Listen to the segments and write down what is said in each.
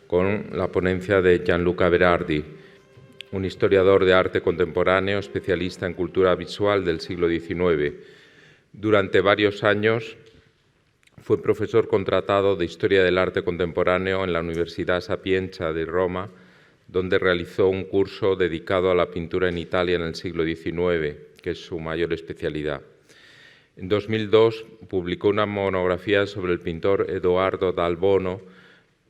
con la ponencia de Gianluca Berardi, un historiador de arte contemporáneo, especialista en cultura visual del siglo XIX. Durante varios años fue profesor contratado de Historia del Arte Contemporáneo en la Universidad Sapienza de Roma, donde realizó un curso dedicado a la pintura en Italia en el siglo XIX, que es su mayor especialidad. En 2002 publicó una monografía sobre el pintor Edoardo Dal Bono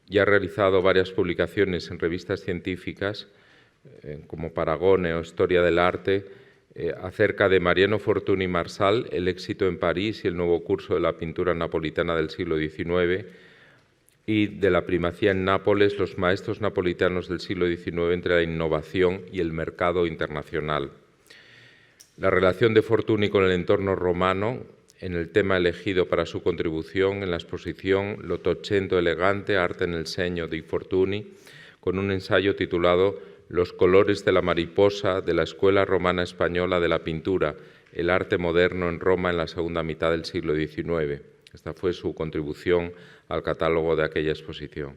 y ha realizado varias publicaciones en revistas científicas, como Paragone o Historia del Arte, acerca de Mariano Fortuny Marsal, el éxito en París y el nuevo curso de la pintura napolitana del siglo XIX, y de la primacía en Nápoles, los maestros napolitanos del siglo XIX entre la innovación y el mercado internacional. La relación de Fortuny con el entorno romano, en el tema elegido para su contribución en la exposición L'Ottocento elegante, arte en el segno di Fortuny, con un ensayo titulado Los colores de la mariposa de la Escuela Romana Española de la Pintura, el arte moderno en Roma en la segunda mitad del siglo XIX. Esta fue su contribución al catálogo de aquella exposición.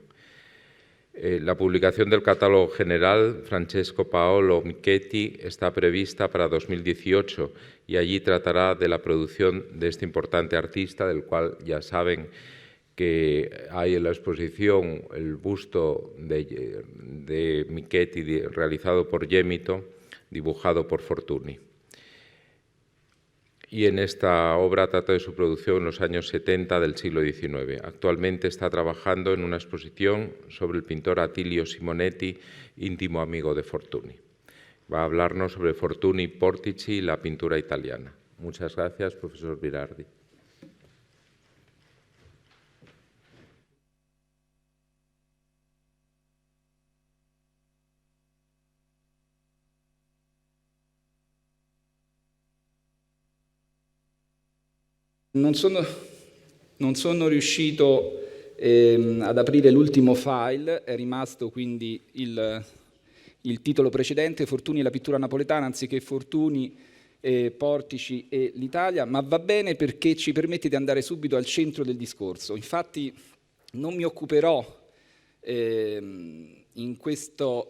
La publicación del catálogo general Francesco Paolo Michetti está prevista para 2018 y allí tratará de la producción de este importante artista, del cual ya saben que hay en la exposición el busto de Michetti realizado por Gemito, dibujado por Fortuny. Y en esta obra trata de su producción en los años 70 del siglo XIX. Actualmente está trabajando en una exposición sobre el pintor Attilio Simonetti, íntimo amigo de Fortuny. Va a hablarnos sobre Fortuny Portici y la pintura italiana. Muchas gracias, profesor Berardi. Non sono riuscito ad aprire l'ultimo file, è rimasto quindi il titolo precedente, Fortuny e la pittura napoletana, anziché Fortuny, Portici e l'Italia, ma va bene perché ci permette di andare subito al centro del discorso. Infatti non mi occuperò in questa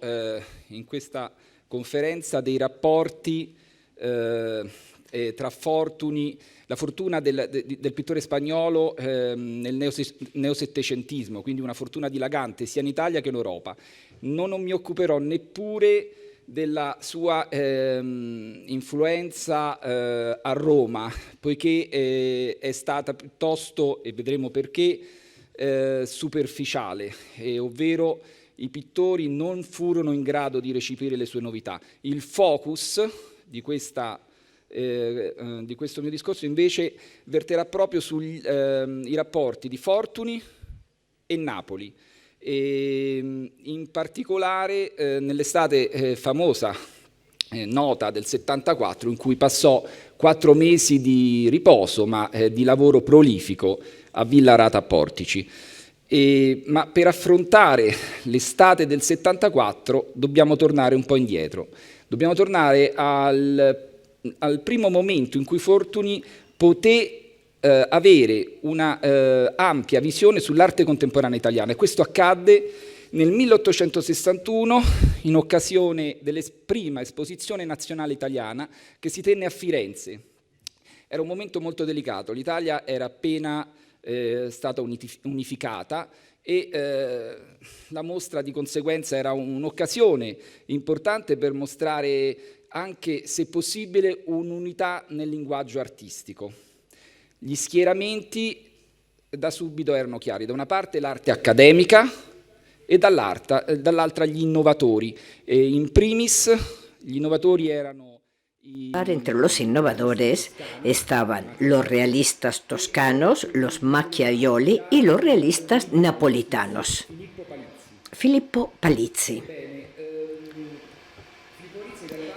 conferenza dei rapporti tra Fortuny, la fortuna del pittore spagnolo nel neosettecentismo, quindi una fortuna dilagante sia in Italia che in Europa. Non mi occuperò neppure della sua influenza a Roma, poiché è stata piuttosto, e vedremo perché, superficiale, ovvero i pittori non furono in grado di recepire le sue novità. Il focus di questo mio discorso invece verterà proprio sui rapporti di Fortuny e Napoli, e in particolare nell'estate famosa, nota del 74, in cui passò 4 mesi di riposo ma di lavoro prolifico a Villa Rata Portici. Ma per affrontare l'estate del 74 dobbiamo tornare un po' indietro, dobbiamo tornare al primo momento in cui Fortuny poté avere una ampia visione sull'arte contemporanea italiana, e questo accadde nel 1861 in occasione della prima esposizione nazionale italiana che si tenne a Firenze. Era un momento molto delicato, l'Italia era appena stata unificata e la mostra di conseguenza era un'occasione importante per mostrare anche, se possibile, un'unità nel linguaggio artistico. Gli schieramenti da subito erano chiari: da una parte l'arte accademica e dall'altra gli innovatori. In primis, gli innovatori erano... Entre los innovadores estaban los realistas toscanos, los Macchiaioli y los realistas napolitanos. Filippo Palizzi.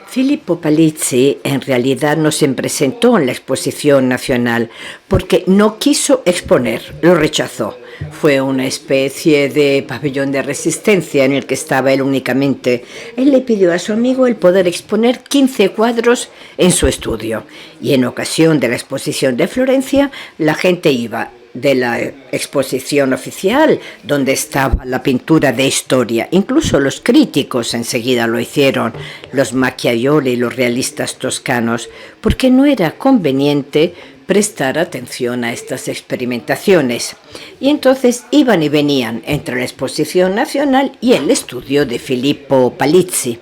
Filippo Palizzi en realidad no se presentó en la exposición nacional porque no quiso exponer, lo rechazó. Fue una especie de pabellón de resistencia en el que estaba él únicamente. Él le pidió a su amigo el poder exponer 15 cuadros en su estudio, y en ocasión de la exposición de Florencia la gente iba de la exposición oficial, donde estaba la pintura de historia. Incluso los críticos enseguida lo hicieron, los Macchiaioli y los realistas toscanos, porque no era conveniente prestar atención a estas experimentaciones. Y entonces iban y venían entre la exposición nacional y el estudio de Filippo Palizzi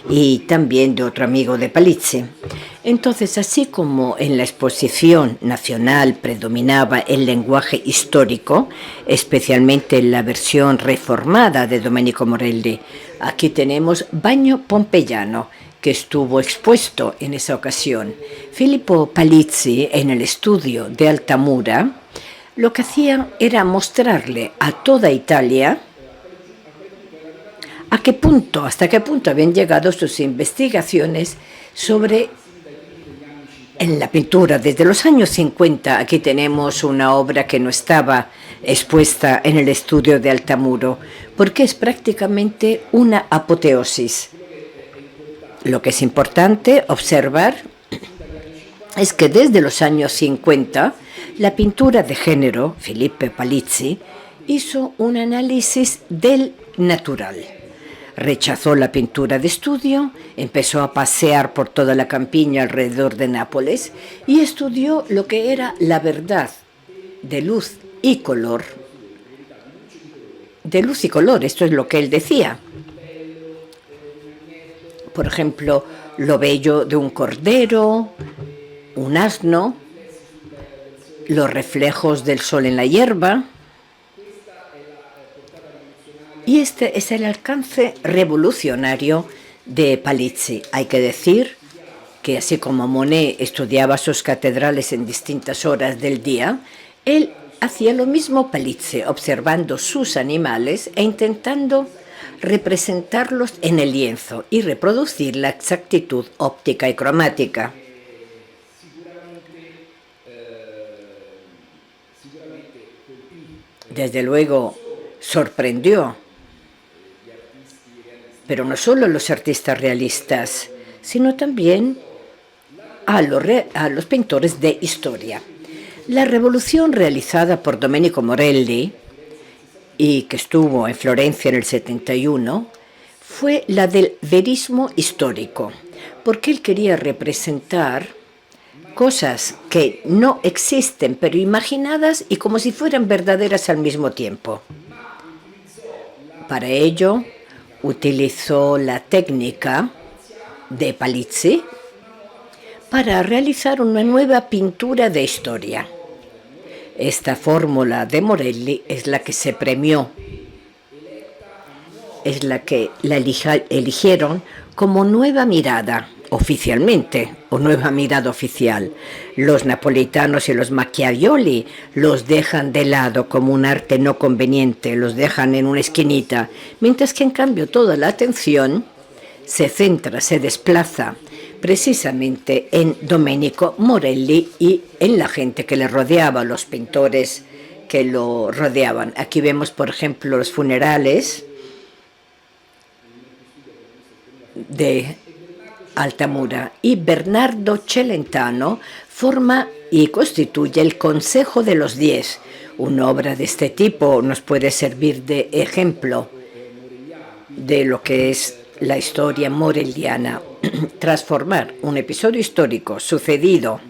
y también de otro amigo de Palizzi. Entonces, así como en la exposición nacional predominaba el lenguaje histórico, especialmente en la versión reformada de Domenico Morelli, aquí tenemos Bagno Pompeiano, que estuvo expuesto en esa ocasión. Filippo Palizzi, en el estudio de Altamura, lo que hacía era mostrarle a toda Italia hasta qué punto habían llegado sus investigaciones sobre en la pintura. Desde los años 50, aquí tenemos una obra que no estaba expuesta en el estudio de Altamura, porque es prácticamente una apoteosis. Lo que es importante observar es que desde los años 50, la pintura de género, Filippo Palizzi, hizo un análisis del natural. Rechazó la pintura de estudio, empezó a pasear por toda la campiña alrededor de Nápoles y estudió lo que era la verdad de luz y color. De luz y color, esto es lo que él decía. Por ejemplo, lo bello de un cordero, un asno, los reflejos del sol en la hierba. Y este es el alcance revolucionario de Palizzi. Hay que decir que así como Monet estudiaba sus catedrales en distintas horas del día, él hacía lo mismo Palizzi, observando sus animales e intentando representarlos en el lienzo y reproducir la exactitud óptica y cromática. Desde luego sorprendió, pero no solo a los artistas realistas, sino también a los pintores de historia. La revolución realizada por Domenico Morelli, y que estuvo en Florencia en el 71, fue la del verismo histórico, porque él quería representar cosas que no existen, pero imaginadas y como si fueran verdaderas al mismo tiempo. Para ello, utilizó la técnica de Palizzi para realizar una nueva pintura de historia. Esta fórmula de Morelli es la que se premió, es la que eligieron como nueva mirada oficialmente, o nueva mirada oficial. Los napolitanos y los Macchiaioli los dejan de lado como un arte no conveniente, los dejan en una esquinita, mientras que en cambio toda la atención se centra, se desplaza precisamente en Domenico Morelli y en la gente que le rodeaba, los pintores que lo rodeaban. Aquí vemos, por ejemplo, los funerales de Altamura, y Bernardo Celentano forma y constituye el Consejo de los 10. Una obra de este tipo nos puede servir de ejemplo de lo que es la historia morelliana. Transformar un episodio histórico sucedido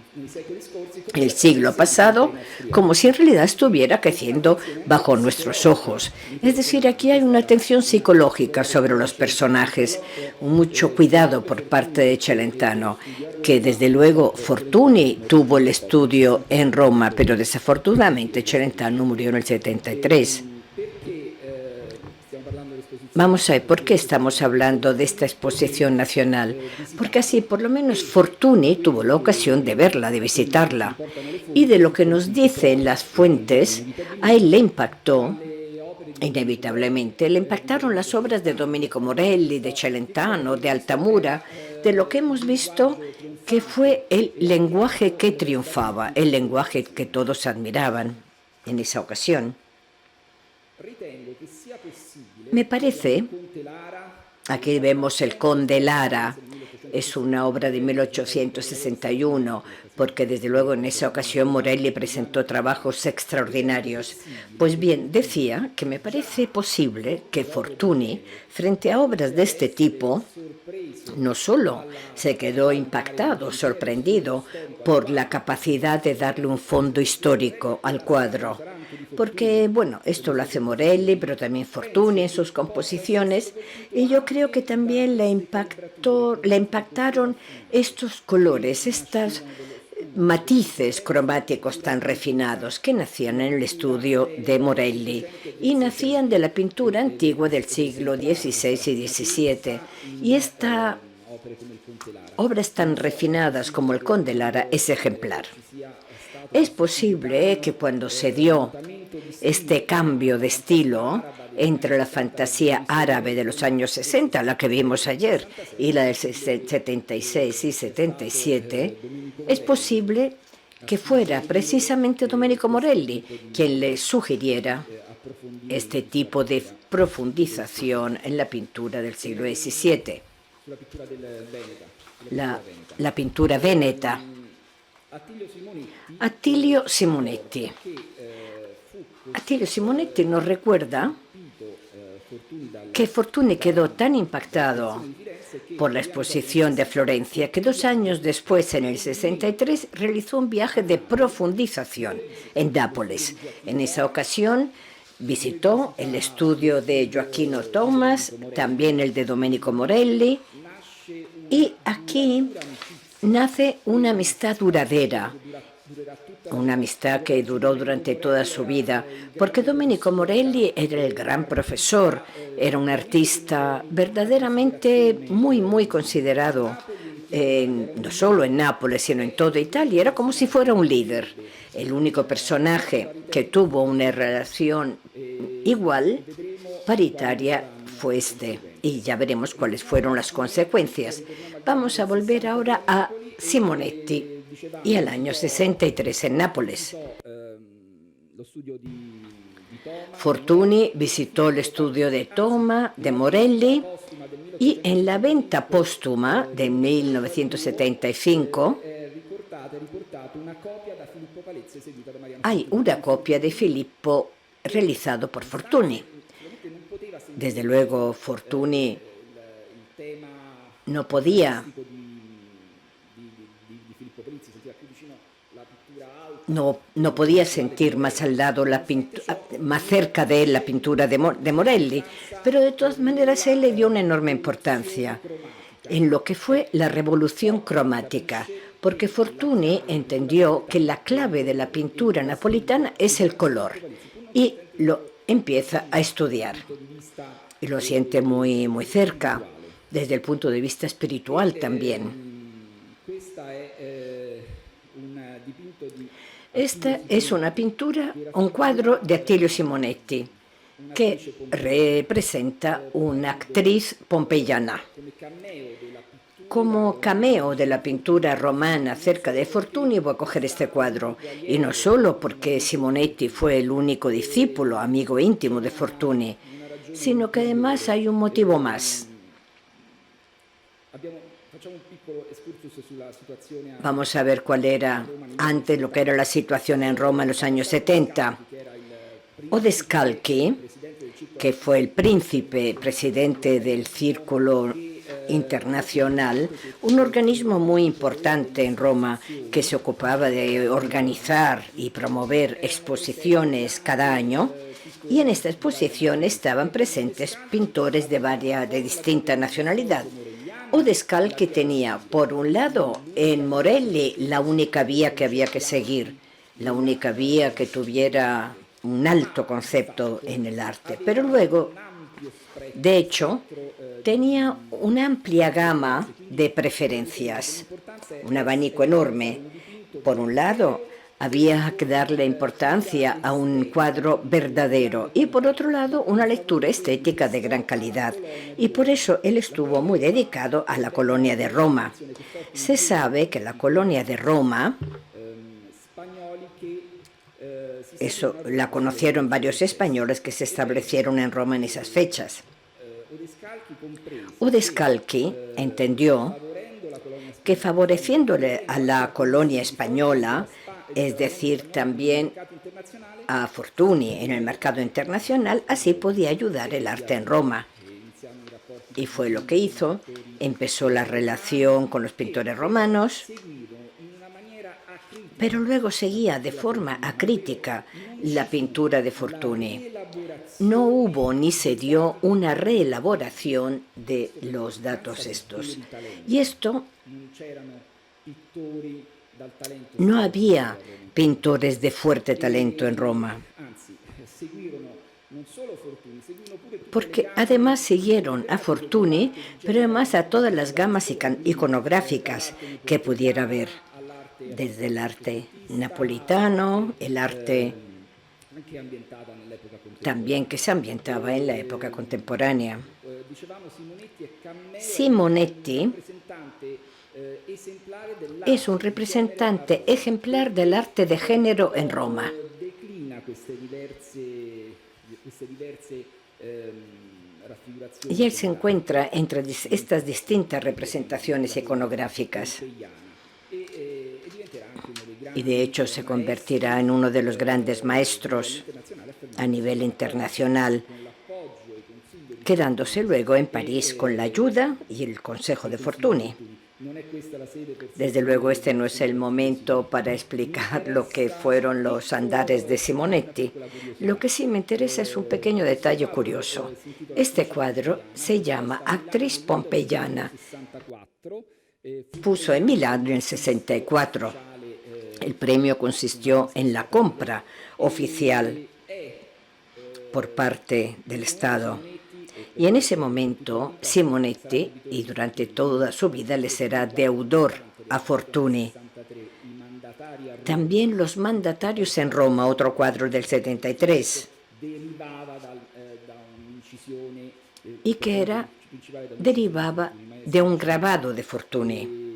en el siglo pasado como si en realidad estuviera creciendo bajo nuestros ojos. Es decir, aquí hay una atención psicológica sobre los personajes, mucho cuidado por parte de Celentano, que desde luego Fortuny tuvo el estudio en Roma, pero desafortunadamente Celentano murió en el 73. Vamos a ver, ¿por qué estamos hablando de esta exposición nacional? Porque así, por lo menos, Fortuny tuvo la ocasión de verla, de visitarla. Y de lo que nos dicen las fuentes, a él le impactó, inevitablemente, le impactaron las obras de Domenico Morelli, de Celentano, de Altamura, de lo que hemos visto que fue el lenguaje que triunfaba, el lenguaje que todos admiraban en esa ocasión. Me parece Aquí vemos el Conde Lara. Es una obra de 1861, porque desde luego en esa ocasión Morelli presentó trabajos extraordinarios. Pues bien, decía que me parece posible que Fortuny, frente a obras de este tipo, no solo se quedó impactado, sorprendido por la capacidad de darle un fondo histórico al cuadro, porque, bueno, esto lo hace Morelli, pero también Fortuny en sus composiciones, y yo creo que también le impactaron estos colores, estos matices cromáticos tan refinados que nacían en el estudio de Morelli y nacían de la pintura antigua del siglo XVI y XVII. Y esta obras tan refinadas como el Conde Lara es ejemplar. Es posible que cuando se dio este cambio de estilo entre la fantasía árabe de los años 60, la que vimos ayer, y la del 76 y 77, es posible que fuera precisamente Domenico Morelli quien le sugiriera este tipo de profundización en la pintura del siglo XVII. La pintura veneta. Attilio Simonetti. Attilio Simonetti nos recuerda que Fortuny quedó tan impactado por la exposición de Florencia que 2 años después, en el 63, realizó un viaje de profundización en Nápoles. En esa ocasión visitó el estudio de Gioacchino Thomas, también el de Domenico Morelli, y aquí nace una amistad duradera, una amistad que duró durante toda su vida, porque Domenico Morelli era el gran profesor, era un artista verdaderamente muy considerado, no solo en Nápoles, sino en toda Italia. Era como si fuera un líder. El único personaje que tuvo una relación igual, paritaria, fue este. Y ya veremos cuáles fueron las consecuencias. Vamos a volver ahora a Simonetti y al año 63 en Nápoles. Fortuny visitó el estudio de Toma, de Morelli, y en la venta póstuma de 1975 hay una copia de Filippo realizado por Fortuny. Desde luego, Fortuny no podía sentir más al lado más cerca de él la pintura de Morelli, pero de todas maneras él le dio una enorme importancia en lo que fue la revolución cromática, porque Fortuny entendió que la clave de la pintura napolitana es el color y lo empieza a estudiar y lo siente muy cerca desde el punto de vista espiritual también. Esta es una pintura, un cuadro de Attilio Simonetti, que representa una actriz pompeyana. Como cameo de la pintura romana cerca de Fortuny, voy a coger este cuadro, y no solo porque Simonetti fue el único discípulo, amigo íntimo de Fortuny, sino que además hay un motivo más. Vamos a ver cuál era antes lo que era la situación en Roma en los años 70. Odescalchi, que fue el presidente del Círculo Internacional, un organismo muy importante en Roma que se ocupaba de organizar y promover exposiciones cada año, y en esta exposición estaban presentes pintores de distinta nacionalidad. Odescalchi tenía, por un lado, en Morelli la única vía que había que seguir, la única vía que tuviera un alto concepto en el arte, pero luego, de hecho, tenía una amplia gama de preferencias, un abanico enorme. Por un lado, había que darle importancia a un cuadro verdadero y, por otro lado, una lectura estética de gran calidad. Y por eso él estuvo muy dedicado a la colonia de Roma. Se sabe que la colonia de Roma, eso la conocieron varios españoles que se establecieron en Roma en esas fechas. Udescalchi entendió que favoreciéndole a la colonia española, es decir, también a Fortuny en el mercado internacional, así podía ayudar el arte en Roma. Y fue lo que hizo. Empezó la relación con los pintores romanos, pero luego seguía de forma acrítica la pintura de Fortuny. No hubo ni se dio una reelaboración de los datos estos. Y esto, no había pintores de fuerte talento en Roma, porque además siguieron a Fortuny, pero además a todas las gamas iconográficas que pudiera haber, desde el arte napolitano, el arte también que se ambientaba en la época contemporánea. Simonetti es un representante ejemplar del arte de género en Roma. Y él se encuentra entre estas distintas representaciones iconográficas. Y de hecho se convertirá en uno de los grandes maestros a nivel internacional, quedándose luego en París con la ayuda y el consejo de Fortuny. Desde luego este no es el momento para explicar lo que fueron los andares de Simonetti. Lo que sí me interesa es un pequeño detalle curioso. Este cuadro se llama Actriz Pompeyana. Puso en Milán en el 64. El premio consistió en la compra oficial por parte del Estado. Y en ese momento Simonetti, y durante toda su vida, le será deudor a Fortuny. También Los mandatarios en Roma, otro cuadro del 73, y que derivaba de un grabado de Fortuny.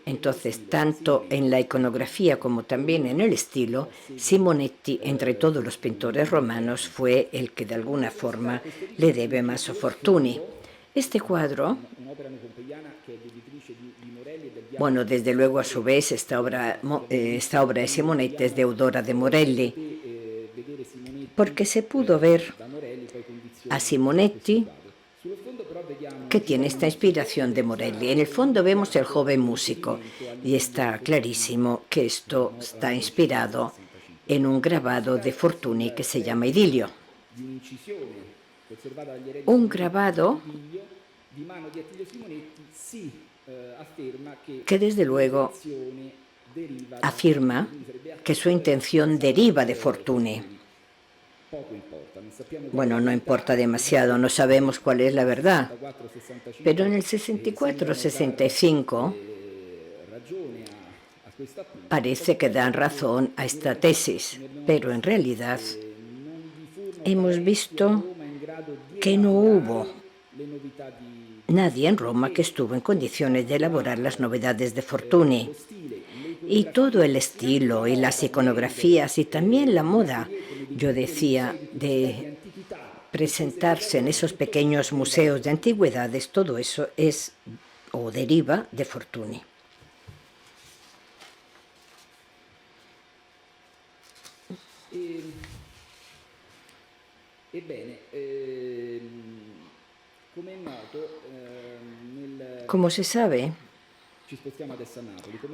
Entonces, tanto en la iconografía como también en el estilo, Simonetti, entre todos los pintores romanos, fue el que de alguna forma le debe más a Fortuny. Este cuadro, bueno, desde luego a su vez esta obra de Simonetti es deudora de Morelli, porque se pudo ver a Simonetti que tiene esta inspiración de Morelli. En el fondo vemos el joven músico y está clarísimo que esto está inspirado en un grabado de Fortuny que se llama Idilio. Un grabado que desde luego afirma que su intención deriva de Fortuny. Bueno, no importa demasiado, no sabemos cuál es la verdad, pero en el 64-65 parece que dan razón a esta tesis, pero en realidad hemos visto que no hubo nadie en Roma que estuvo en condiciones de elaborar las novedades de Fortuny. Y todo el estilo y las iconografías y también la moda, yo decía, de presentarse en esos pequeños museos de antigüedades, todo eso es o deriva de Fortuny. Como se sabe,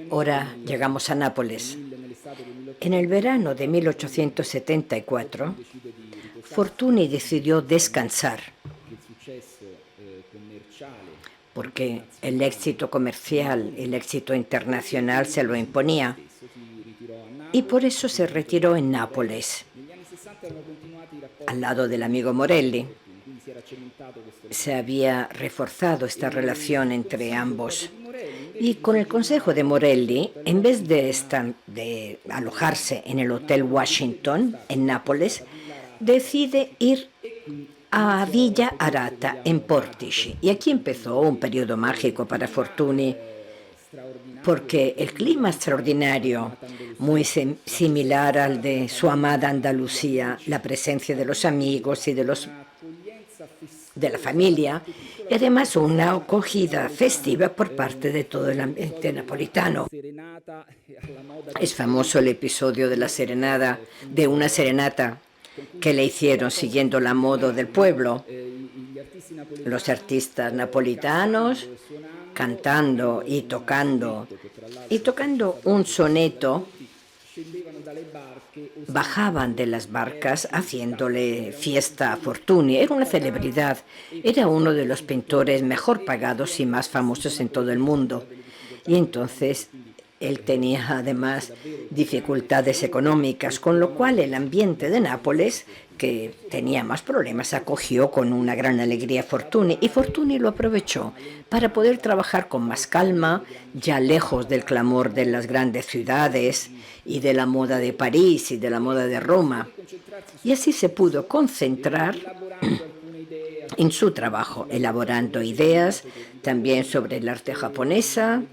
ahora llegamos a Nápoles. En el verano de 1874, Fortuny decidió descansar porque el éxito comercial, el éxito internacional se lo imponía, y por eso se retiró en Nápoles, al lado del amigo Morelli. Se había reforzado esta relación entre ambos. Y con el consejo de Morelli, en vez de alojarse en el Hotel Washington, en Nápoles, decide ir a Villa Arata, en Portici. Y aquí empezó un periodo mágico para Fortuny, porque el clima extraordinario, muy similar al de su amada Andalucía, la presencia de los amigos y de los de la familia y además una acogida festiva por parte de todo el ambiente napolitano. Es famoso el episodio de la serenata, de una serenata que le hicieron siguiendo la moda del pueblo. Los artistas napolitanos cantando y tocando un soneto, bajaban de las barcas haciéndole fiesta a Fortuny. Era una celebridad, era uno de los pintores mejor pagados y más famosos en todo el mundo. Y entonces él tenía además dificultades económicas, con lo cual el ambiente de Nápoles, que tenía más problemas, acogió con una gran alegría a Fortuny, y Fortuny lo aprovechó para poder trabajar con más calma, ya lejos del clamor de las grandes ciudades y de la moda de París y de la moda de Roma. Y así se pudo concentrar en su trabajo, elaborando ideas también sobre el arte japonesa,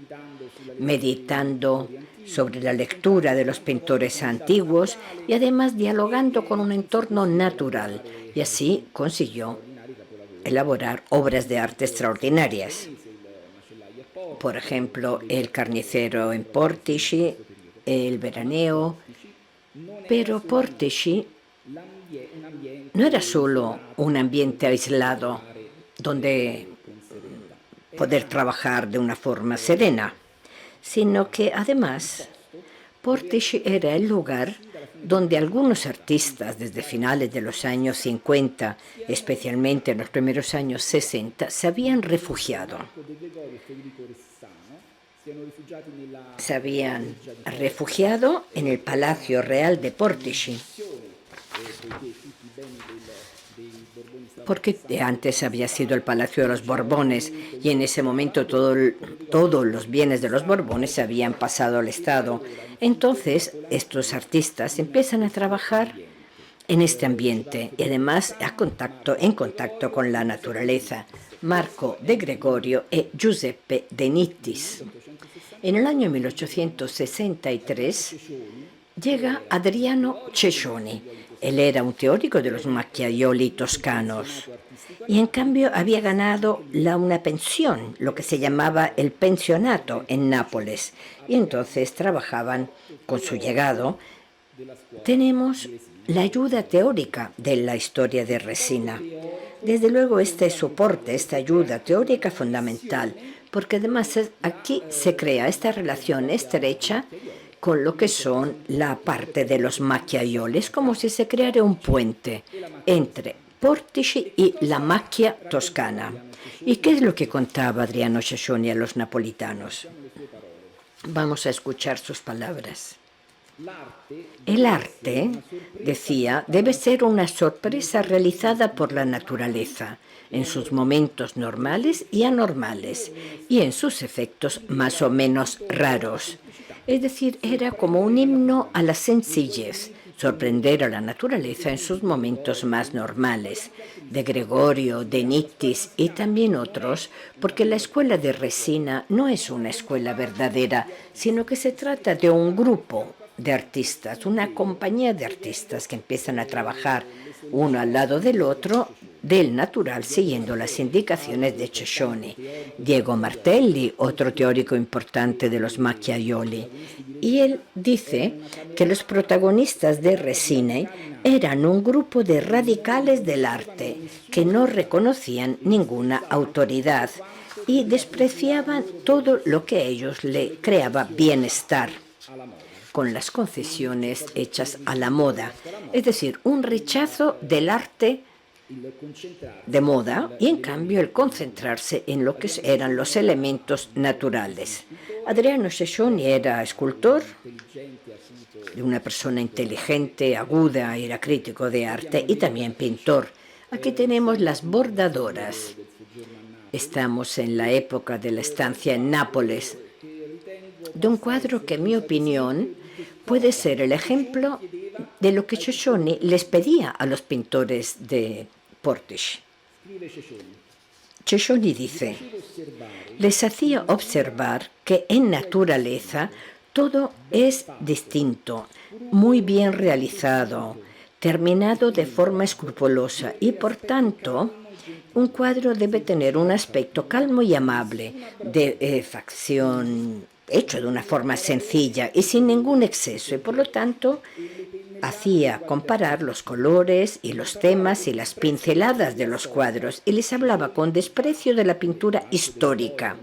meditando sobre la lectura de los pintores antiguos y además dialogando con un entorno natural, y así consiguió elaborar obras de arte extraordinarias. Por ejemplo, El carnicero en Portici, El veraneo. Pero Portici no era solo un ambiente aislado donde poder trabajar de una forma serena, sino que además Portici era el lugar donde algunos artistas desde finales de los años 50, especialmente en los primeros años 60, se habían refugiado. Se habían refugiado en el Palacio Real de Portici, porque antes había sido el Palacio de los Borbones y en ese momento todos los bienes de los Borbones se habían pasado al Estado. Entonces, estos artistas empiezan a trabajar en este ambiente y además en contacto con la naturaleza. Marco de Gregorio y Giuseppe De Nittis. En el año 1863 llega Adriano Cecchoni. Él era un teórico de los macchiaioli toscanos y en cambio había ganado una pensión, lo que se llamaba el pensionato en Nápoles, y entonces trabajaban con su llegado. Tenemos la ayuda teórica de la historia de Resina. Desde luego este soporte, esta ayuda teórica fundamental, porque además aquí se crea esta relación estrecha con lo que son la parte de los macchiaioles, como si se creara un puente entre Portici y la macchia toscana. ¿Y qué es lo que contaba Adriano Cecchoni a los napolitanos? Vamos a escuchar sus palabras. El arte, decía, debe ser una sorpresa realizada por la naturaleza, en sus momentos normales y anormales, y en sus efectos más o menos raros. Es decir, era como un himno a la sencillez, sorprender a la naturaleza en sus momentos más normales. De Gregorio, De Nittis y también otros, porque la escuela de Resina no es una escuela verdadera, sino que se trata de un grupo de artistas, una compañía de artistas que empiezan a trabajar uno al lado del otro, del natural, siguiendo las indicaciones de Cecchoni. Diego Martelli, otro teórico importante de los macchiaioli, y él dice que los protagonistas de Resina eran un grupo de radicales del arte que no reconocían ninguna autoridad y despreciaban todo lo que a ellos le creaba bienestar, con las concesiones hechas a la moda, es decir, un rechazo del arte de moda y en cambio el concentrarse en lo que eran los elementos naturales. Adriano Cecchoni era escultor, una persona inteligente, aguda, era crítico de arte y también pintor. Aquí tenemos las bordadoras. Estamos en la época de la estancia en Nápoles, de un cuadro que, en mi opinión, puede ser el ejemplo de lo que Cecchoni les pedía a los pintores de Portici. Cecchoni dice: les hacía observar que en naturaleza todo es distinto, muy bien realizado, terminado de forma escrupulosa y por tanto Un cuadro debe tener un aspecto calmo y amable, de facción hecho de una forma sencilla y sin ningún exceso, y por lo tanto hacía comparar los colores y los temas y las pinceladas de los cuadros y les hablaba con desprecio de la pintura histórica.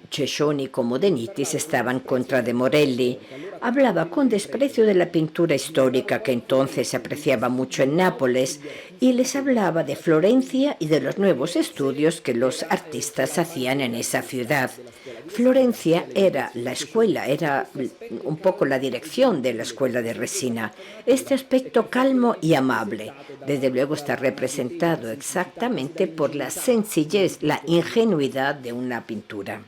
Cescioni como De Nittis estaban contra de Morelli. Hablaba con desprecio de la pintura histórica que entonces se apreciaba mucho en Nápoles y les hablaba de Florencia y de los nuevos estudios que los artistas hacían en esa ciudad. Florencia era la escuela, era un poco la dirección de la escuela de Resina. Este aspecto calmo y amable, desde luego, está representado exactamente por la sencillez, la ingenuidad de una pintura.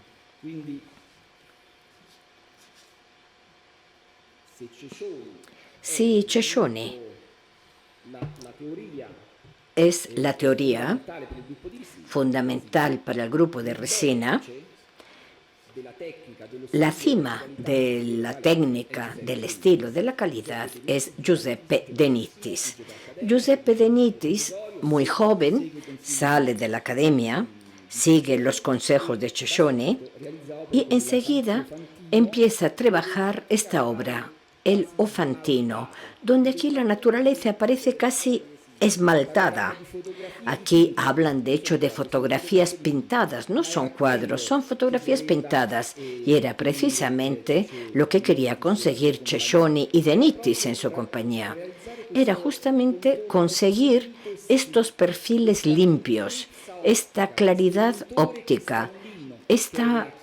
Si Cescioni es la teoría fundamental para el grupo de Resina, la cima de la técnica, del estilo, de la calidad es Giuseppe De Nittis. Giuseppe De Nittis, muy joven, sale de la academia, sigue los consejos de Cescioni y enseguida empieza a trabajar esta obra, el O Fantino, donde aquí la naturaleza aparece casi esmaltada. Aquí hablan de hecho de fotografías pintadas, no son cuadros, son fotografías pintadas, y era precisamente lo que quería conseguir Cescioni y De Nittis en su compañía. Era justamente conseguir estos perfiles limpios, esta claridad óptica, esta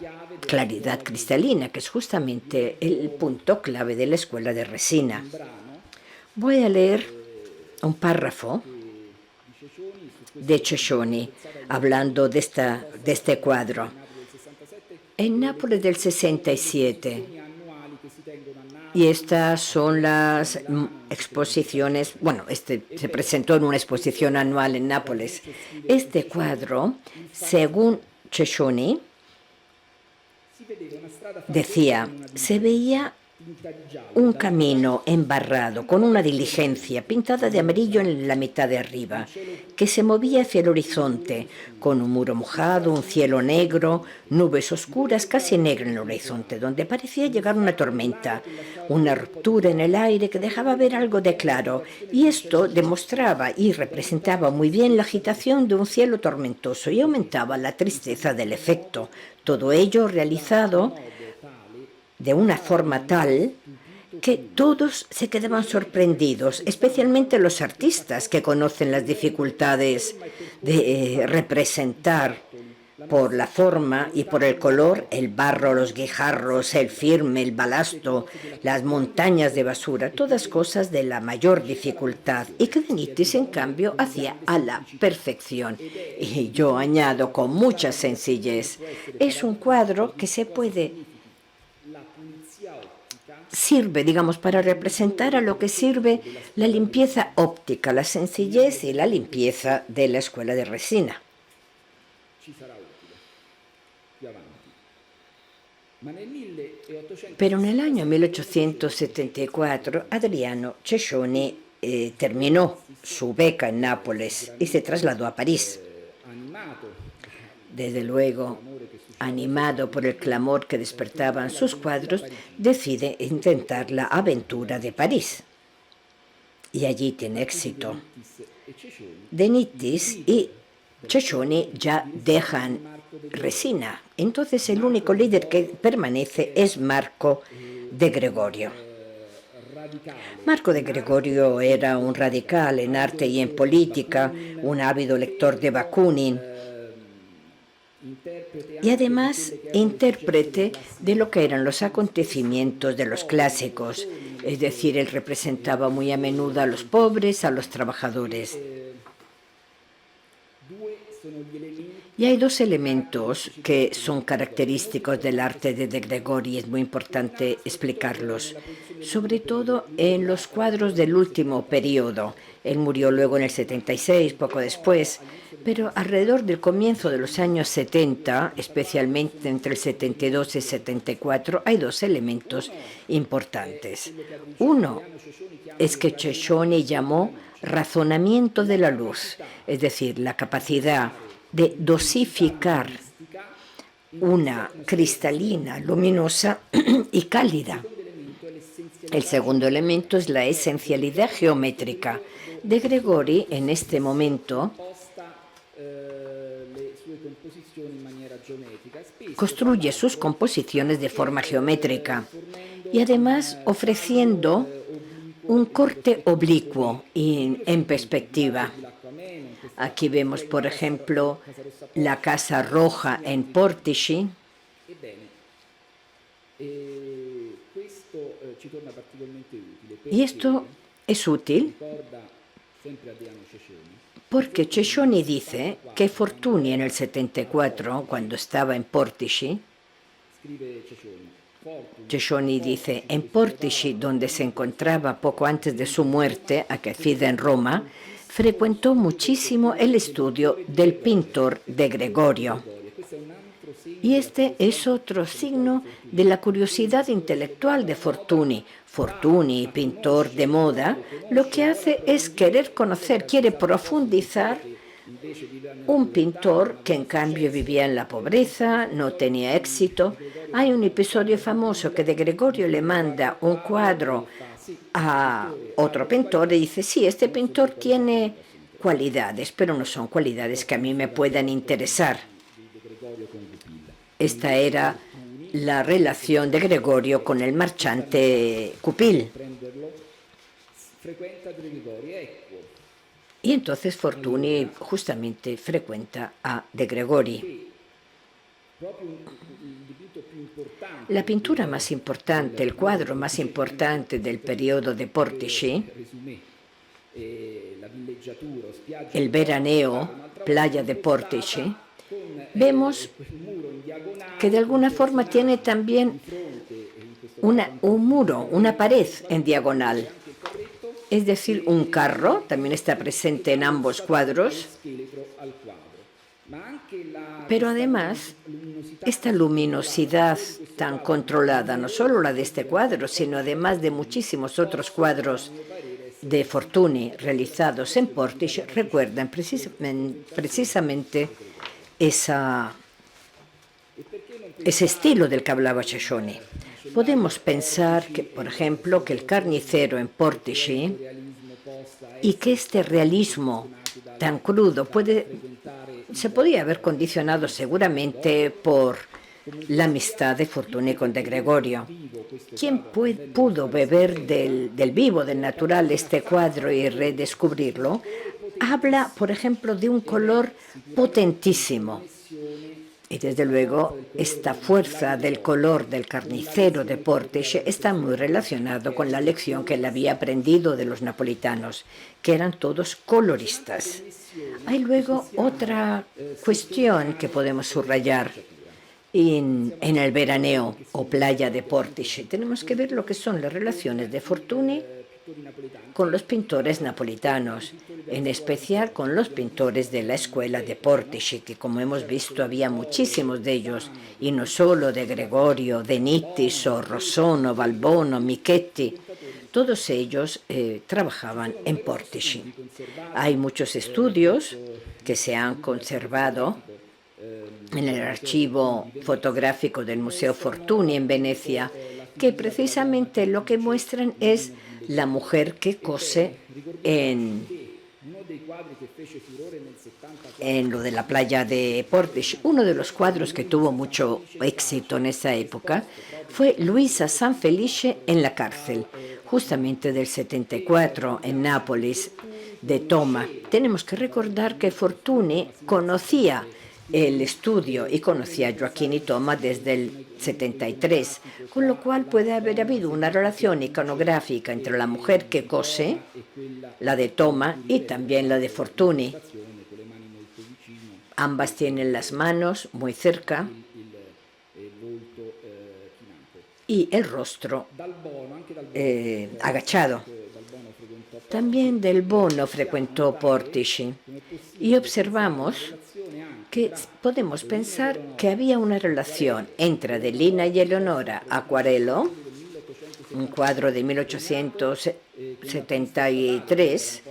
claridad cristalina, que es justamente el punto clave de la escuela de Resina. Voy a leer un párrafo de Cescioni hablando de este cuadro. En Nápoles del 67, y estas son las exposiciones, se presentó en una exposición anual en Nápoles. Este cuadro, según Cescioni, decía, se veía un camino embarrado con una diligencia pintada de amarillo en la mitad de arriba, que se movía hacia el horizonte, con un muro mojado, un cielo negro, nubes oscuras casi negras en el horizonte, donde parecía llegar una tormenta, una ruptura en el aire que dejaba ver algo de claro, y esto demostraba y representaba muy bien la agitación de un cielo tormentoso y aumentaba la tristeza del efecto. Todo ello realizado de una forma tal que todos se quedaban sorprendidos, especialmente los artistas que conocen las dificultades de representar por la forma y por el color el barro, los guijarros, el firme, el balasto, las montañas de basura, todas cosas de la mayor dificultad, y que De Nittis, en cambio, hacía a la perfección. Y yo añado con mucha sencillez, es un cuadro que sirve, digamos, para representar a lo que sirve la limpieza óptica, la sencillez y la limpieza de la escuela de Resina. Pero en el año 1874 Adriano Cescioni terminó su beca en Nápoles y se trasladó a París. Desde luego, animado por el clamor que despertaban sus cuadros, decide intentar la aventura de París. Y allí tiene éxito. De Nittis y Cescioni ya dejan Resina. Entonces el único líder que permanece es Marco de Gregorio. Marco de Gregorio era un radical en arte y en política, un ávido lector de Bakunin, y además intérprete de lo que eran los acontecimientos de los clásicos, es decir, él representaba muy a menudo a los pobres, a los trabajadores. Y hay dos elementos que son característicos del arte de Gregorio y es muy importante explicarlos, sobre todo en los cuadros del último periodo. Él murió luego en el 76, poco después, pero alrededor del comienzo de los años 70, especialmente entre el 72 y el 74, hay dos elementos importantes. Uno es que Cescioni llamó razonamiento de la luz, es decir, la capacidad de dosificar una cristalina luminosa y cálida. El segundo elemento es la esencialidad geométrica. De Gregori, en este momento, construye sus composiciones de forma geométrica y además ofreciendo un corte oblicuo en perspectiva. Aquí vemos, por ejemplo, la Casa Roja en Portici. Y esto es útil porque Cecchoni dice que Fortuny en el 74, cuando estaba en Portici, Cecchoni dice, en Portici, donde se encontraba poco antes de su muerte, aquecida en Roma, frecuentó muchísimo el estudio del pintor de Gregorio. Y este es otro signo de la curiosidad intelectual de Fortuny. Fortuny, pintor de moda, lo que hace es querer conocer, quiere profundizar un pintor que en cambio vivía en la pobreza, no tenía éxito. Hay un episodio famoso que de Gregorio le manda un cuadro a otro pintor y dice, sí, este pintor tiene cualidades, pero no son cualidades que a mí me puedan interesar. Esta era la relación de Gregorio con el marchante Cupil. Y entonces Fortuny justamente frecuenta a De Gregori. La pintura más importante, el cuadro más importante del periodo de Portici, el Veraneo, playa de Portici, vemos que de alguna forma tiene también un muro, una pared en diagonal. Es decir, un carro, también está presente en ambos cuadros, pero además esta luminosidad tan controlada, no solo la de este cuadro, sino además de muchísimos otros cuadros de Fortuny realizados en Portici, recuerdan precisamente ese estilo del que hablaba Cecchoni. Podemos pensar que, por ejemplo, que el carnicero en Portici y que este realismo tan crudo se podía haber condicionado seguramente por la amistad de Fortuny con De Gregorio. ¿Quién pudo beber del vivo, del natural, este cuadro y redescubrirlo? Habla, por ejemplo, de un color potentísimo. Y desde luego, esta fuerza del color del carnicero de Portici está muy relacionado con la lección que él había aprendido de los napolitanos, que eran todos coloristas. Hay luego otra cuestión que podemos subrayar en el Veraneo o playa de Portici. Tenemos que ver lo que son las relaciones de Fortuny con los pintores napolitanos, en especial con los pintores de la escuela de Portici, que como hemos visto había muchísimos de ellos, y no solo de Gregorio, de Nittiso, Rossano, Balbono, Michetti. Todos ellos trabajaban en Portici. Hay muchos estudios que se han conservado en el archivo fotográfico del Museo Fortuny en Venecia, que precisamente lo que muestran es la mujer que cose en lo de la playa de Portici. Uno de los cuadros que tuvo mucho éxito en esa época fue Luisa Sanfelice en la cárcel, justamente del 74 en Nápoles, de Toma. Tenemos que recordar que Fortuny conocía el estudio y conocía a Gioacchino Toma desde el 73, con lo cual puede haber habido una relación iconográfica entre la mujer que cose, la de Toma, y también la de Fortuny. Ambas tienen las manos muy cerca y el rostro agachado. También Del Bono frecuentó Portici y observamos que podemos pensar que había una relación entre Adelina y Eleonora Acquarello, un cuadro de 1873,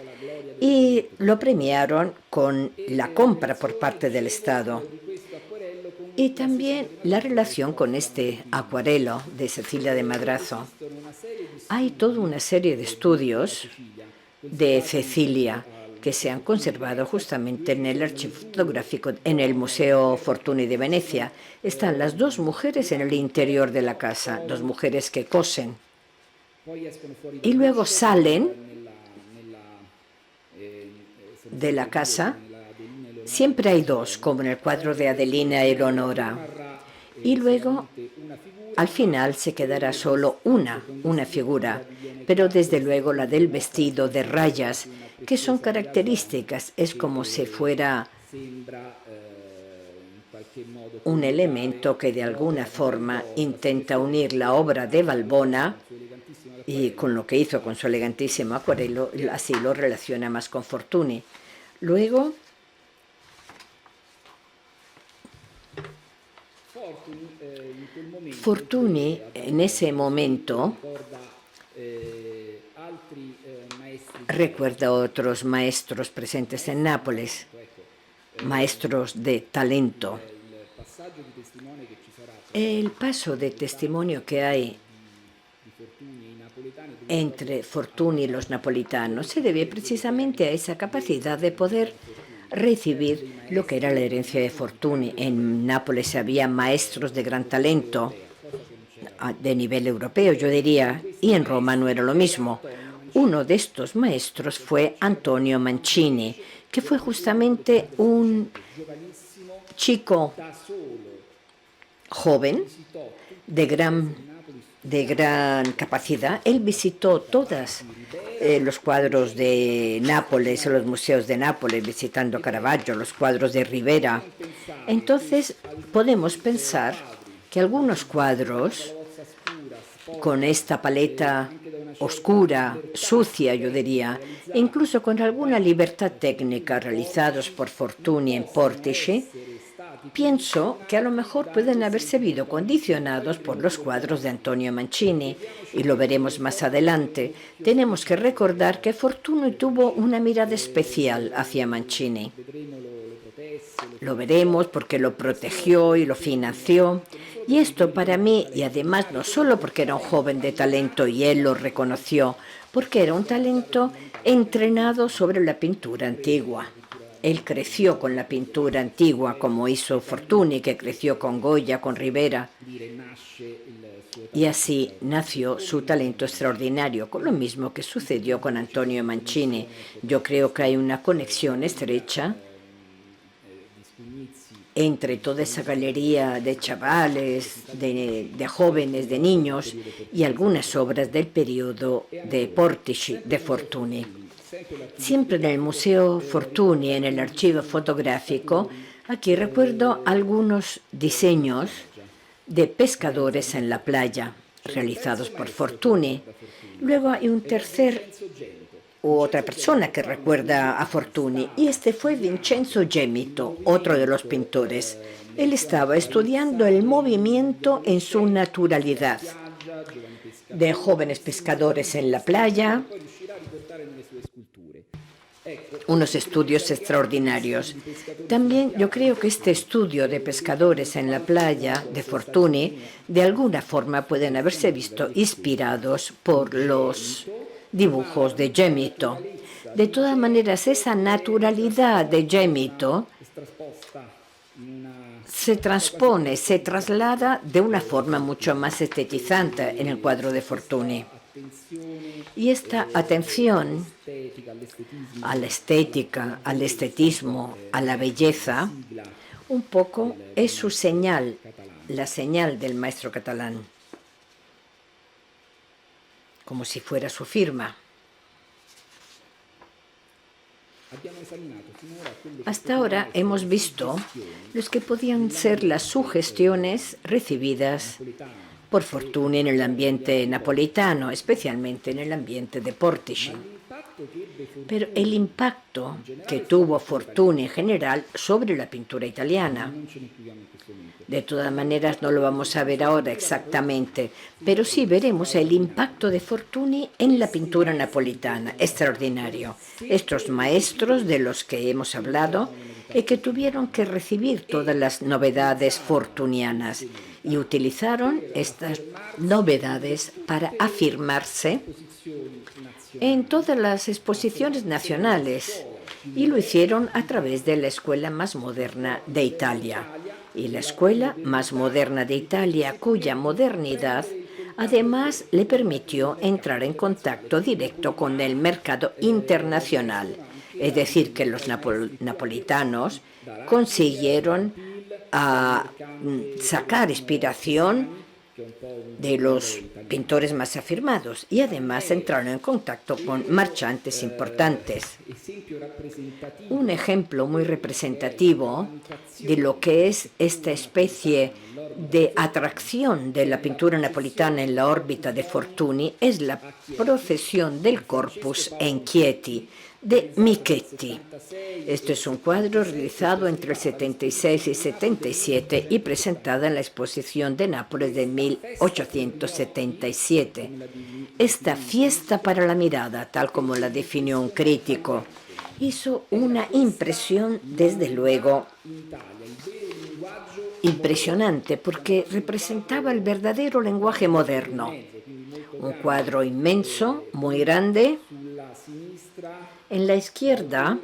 y lo premiaron con la compra por parte del Estado. Y también la relación con este acuarelo de Cecilia de Madrazo. Hay toda una serie de estudios de Cecilia que se han conservado justamente en el archivo fotográfico en el Museo Fortuny de Venecia. Están las dos mujeres en el interior de la casa, dos mujeres que cosen. Y luego salen de la casa. Siempre hay dos, como en el cuadro de Adelina Eleonora. Y luego, al final, se quedará solo una figura, pero desde luego la del vestido de rayas, que son características. Es como si fuera un elemento que de alguna forma intenta unir la obra de Valbona y con lo que hizo con su elegantísimo acuarelo, así lo relaciona más con Fortuny. Luego, Fortuny en ese momento recuerda a otros maestros presentes en Nápoles, maestros de talento. El paso de testimonio que hay entre Fortuny y los napolitanos se debe precisamente a esa capacidad de poder recibir lo que era la herencia de Fortuny. En Nápoles había maestros de gran talento, de nivel europeo, yo diría, y en Roma no era lo mismo. Uno de estos maestros fue Antonio Mancini, que fue justamente un chico joven, de gran capacidad. Él visitó todos los cuadros de Nápoles, los museos de Nápoles, visitando Caravaggio, los cuadros de Rivera. Entonces, podemos pensar que algunos cuadros, con esta paleta oscura, sucia, yo diría, incluso con alguna libertad técnica, realizados por Fortuny en Portici, pienso que a lo mejor pueden haberse visto condicionados por los cuadros de Antonio Mancini, y lo veremos más adelante. Tenemos que recordar que Fortuny tuvo una mirada especial hacia Mancini. Lo veremos porque lo protegió y lo financió. Y esto para mí, y además no solo porque era un joven de talento y él lo reconoció, porque era un talento entrenado sobre la pintura antigua. Él creció con la pintura antigua, como hizo Fortuny, que creció con Goya, con Rivera. Y así nació su talento extraordinario, con lo mismo que sucedió con Antonio Mancini. Yo creo que hay una conexión estrecha entre toda esa galería de chavales, de jóvenes, de niños, y algunas obras del periodo de Portici, de Fortuny. Siempre en el Museo Fortuny, en el archivo fotográfico, aquí recuerdo algunos diseños de pescadores en la playa, realizados por Fortuny. Luego hay otra persona que recuerda a Fortuny, y este fue Vincenzo Gemito, otro de los pintores. Él estaba estudiando el movimiento en su naturalidad, de jóvenes pescadores en la playa, unos estudios extraordinarios. También yo creo que este estudio de pescadores en la playa de Fortuny, de alguna forma pueden haberse visto inspirados por los dibujos de Gemito. De todas maneras, esa naturalidad de Gemito se transpone, se traslada de una forma mucho más estetizante en el cuadro de Fortuny. Y esta atención a la estética, al estetismo, a la belleza, un poco es su señal, la señal del maestro catalán, como si fuera su firma. Hasta ahora hemos visto los que podían ser las sugestiones recibidas por Fortuny en el ambiente napolitano, especialmente en el ambiente de Portici. pero el impacto que tuvo Fortuny en general sobre la pintura italiana. De todas maneras, no lo vamos a ver ahora exactamente, pero sí veremos el impacto de Fortuny en la pintura napolitana, extraordinario. Estos maestros de los que hemos hablado y que tuvieron que recibir todas las novedades fortunianas y utilizaron estas novedades para afirmarse en todas las exposiciones nacionales y lo hicieron a través de la escuela más moderna de Italia. Y la escuela más moderna de Italia, cuya modernidad además le permitió entrar en contacto directo con el mercado internacional. Es decir, que los napolitanos consiguieron sacar inspiración de los pintores más afirmados y además entraron en contacto con marchantes importantes. Un ejemplo muy representativo de lo que es esta especie de atracción de la pintura napolitana en la órbita de Fortuny es la procesión del Corpus en Chieti de Michetti. Este es un cuadro realizado entre el 76 y 77 y presentado en la exposición de Nápoles de 1877. Esta fiesta para la mirada, tal como la definió un crítico, hizo una impresión, desde luego, impresionante, porque representaba el verdadero lenguaje moderno. Un cuadro inmenso, muy grande. En la izquierda,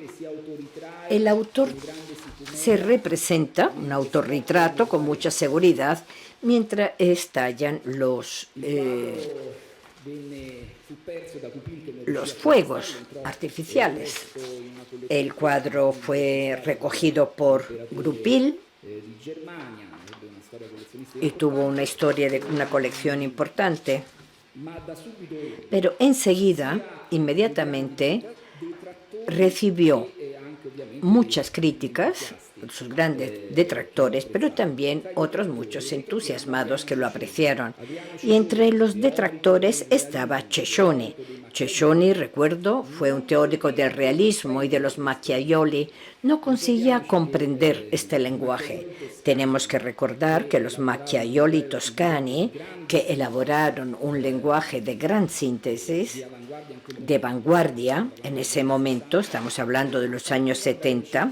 el autor se representa, un autorretrato con mucha seguridad, mientras estallan los fuegos artificiales. El cuadro fue recogido por Grupil y tuvo una historia de una colección importante. Pero enseguida, inmediatamente, recibió muchas críticas, sus grandes detractores, pero también otros muchos entusiasmados que lo apreciaron. Y entre los detractores estaba Cescioni. Cescioni, recuerdo, fue un teórico del realismo y de los Macchiaioli. No conseguía comprender este lenguaje. Tenemos que recordar que los Macchiaioli toscani, que elaboraron un lenguaje de gran síntesis, de vanguardia, en ese momento, estamos hablando de los años 70,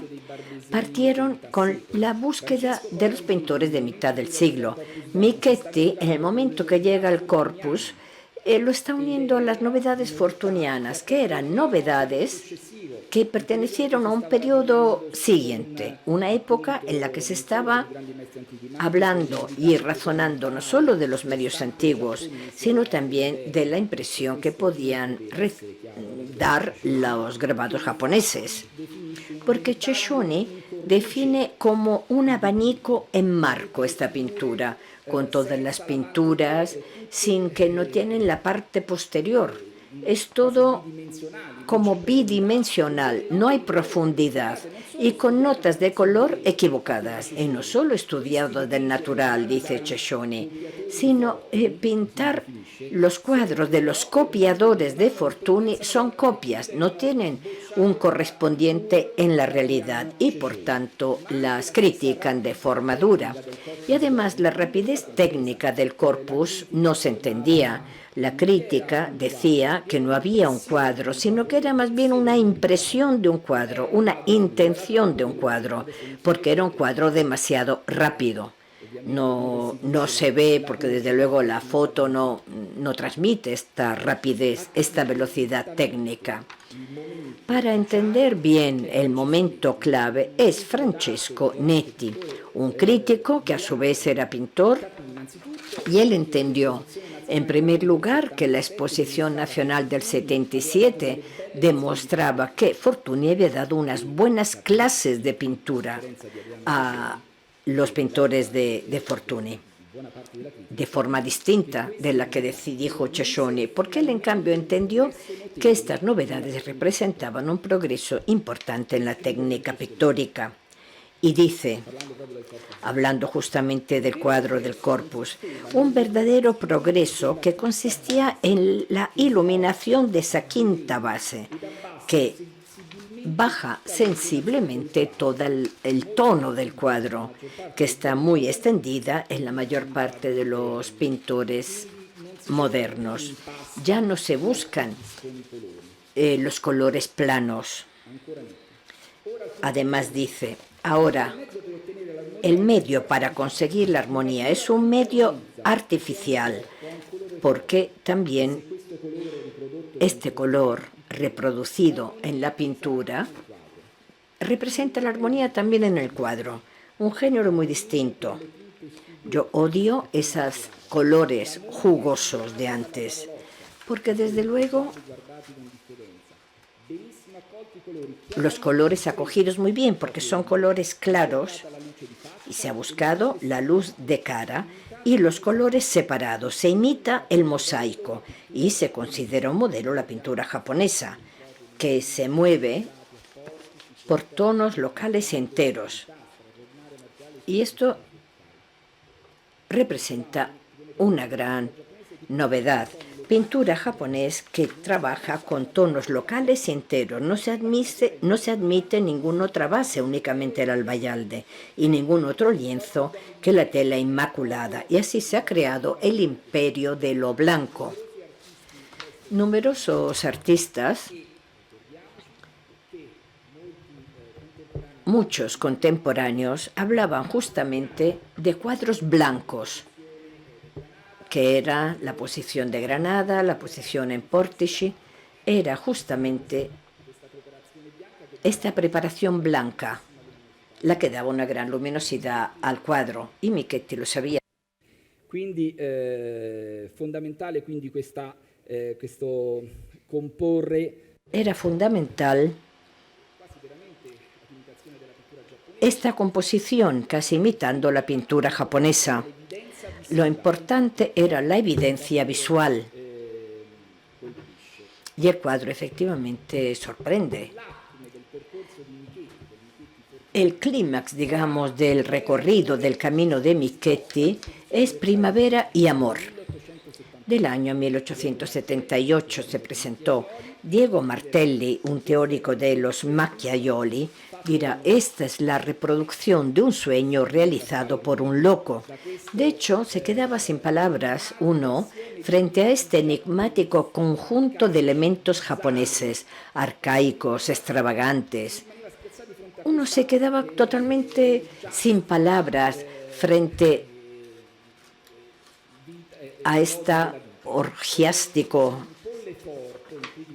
partieron con la búsqueda de los pintores de mitad del siglo. Michetti, en el momento que llega al Corpus, lo está uniendo a las novedades fortunianas, que eran novedades que pertenecieron a un periodo siguiente, una época en la que se estaba hablando y razonando no solo de los medios antiguos, sino también de la impresión que podían dar los grabados japoneses. Porque Cescioni define como un abanico en marco esta pintura, con todas las pinturas, sin que no tienen la parte posterior. Es todo como bidimensional, no hay profundidad y con notas de color equivocadas. Y no solo estudiado del natural, dice Cescioni, sino pintar los cuadros de los copiadores de Fortuny son copias, no tienen un correspondiente en la realidad y por tanto las critican de forma dura. Y además la rapidez técnica del Corpus no se entendía. La crítica decía que no había un cuadro, sino que era más bien una impresión de un cuadro, una intención de un cuadro, porque era un cuadro demasiado rápido. No se ve, porque desde luego la foto no transmite esta rapidez, esta velocidad técnica. Para entender bien el momento clave es Francesco Netti, un crítico que a su vez era pintor, y él entendió, en primer lugar, que la Exposición Nacional del 77 demostraba que Fortuny había dado unas buenas clases de pintura a los pintores de Fortuny, de forma distinta de la que dijo Cescioni, porque él en cambio entendió que estas novedades representaban un progreso importante en la técnica pictórica. y dice, hablando justamente del cuadro del Corpus, un verdadero progreso que consistía en la iluminación de esa quinta base, que baja sensiblemente todo el tono del cuadro, que está muy extendida en la mayor parte de los pintores modernos. Ya no se buscan los colores planos. Además dice, ahora, el medio para conseguir la armonía es un medio artificial, porque también este color reproducido en la pintura representa la armonía también en el cuadro, un género muy distinto. Yo odio esos colores jugosos de antes, porque desde luego los colores acogidos muy bien, porque son colores claros y se ha buscado la luz de cara y los colores separados. Se imita el mosaico y se considera un modelo la pintura japonesa, que se mueve por tonos locales enteros. Y esto representa una gran novedad. Pintura japonés que trabaja con tonos locales enteros. No se admite ninguna otra base, únicamente el albayalde, y ningún otro lienzo que la tela inmaculada. Y así se ha creado el imperio de lo blanco. Numerosos artistas, muchos contemporáneos, hablaban justamente de cuadros blancos, que era la posición de Granada, la posición en Portici, era justamente esta preparación blanca la che dava una gran luminosidad al quadro. I Michetti lo sabía. Quindi fondamentale quindi questo comporre. Era fundamental esta composición, casi imitando la pintura japonesa. Lo importante era la evidencia visual. Y el cuadro efectivamente sorprende. El clímax, digamos, del recorrido del camino de Michetti es Primavera y Amor. Del año 1878 se presentó. Diego Martelli, un teórico de los Macchiaioli, dirá, esta es la reproducción de un sueño realizado por un loco. De hecho, se quedaba sin palabras uno frente a este enigmático conjunto de elementos japoneses, arcaicos, extravagantes. Uno se quedaba totalmente sin palabras frente a este orgiástico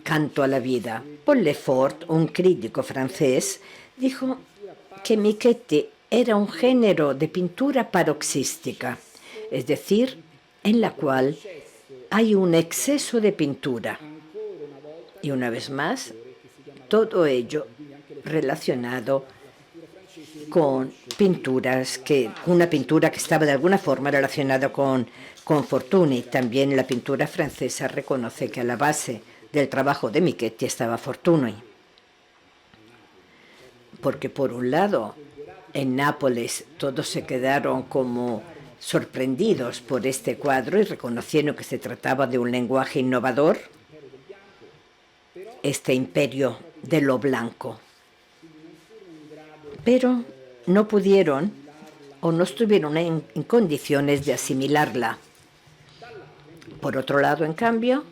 canto a la vida. Paul Lefort, un crítico francés, dijo que Michetti era un género de pintura paroxística, es decir, en la cual hay un exceso de pintura. Y una vez más, todo ello relacionado con una pintura que estaba de alguna forma relacionada con Fortuny. También la pintura francesa reconoce que a la base del trabajo de Michetti estaba Fortuny. Porque por un lado, en Nápoles todos se quedaron como sorprendidos por este cuadro y reconocieron que se trataba de un lenguaje innovador, este imperio de lo blanco. Pero no pudieron o no estuvieron en condiciones de asimilarla. Por otro lado, en cambio,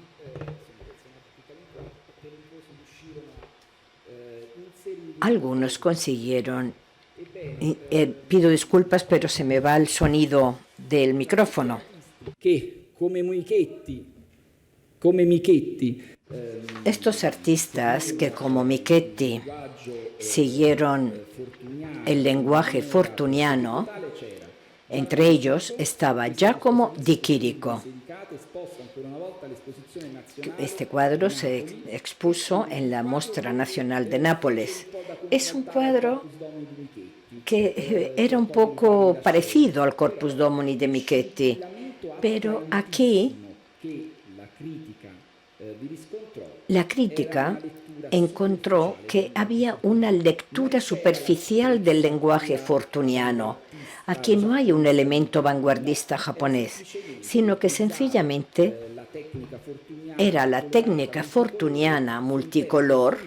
algunos consiguieron, pido disculpas, pero se me va el sonido del micrófono. Que, come Michetti, estos artistas que como Michetti siguieron el lenguaje fortuniano, entre ellos estaba Giacomo di Chirico. Este cuadro se expuso en la Mostra Nacional de Nápoles. Es un cuadro que era un poco parecido al Corpus Domini de Michetti, pero aquí la crítica encontró que había una lectura superficial del lenguaje fortuniano. Aquí no hay un elemento vanguardista japonés, sino que sencillamente era la técnica fortuniana multicolor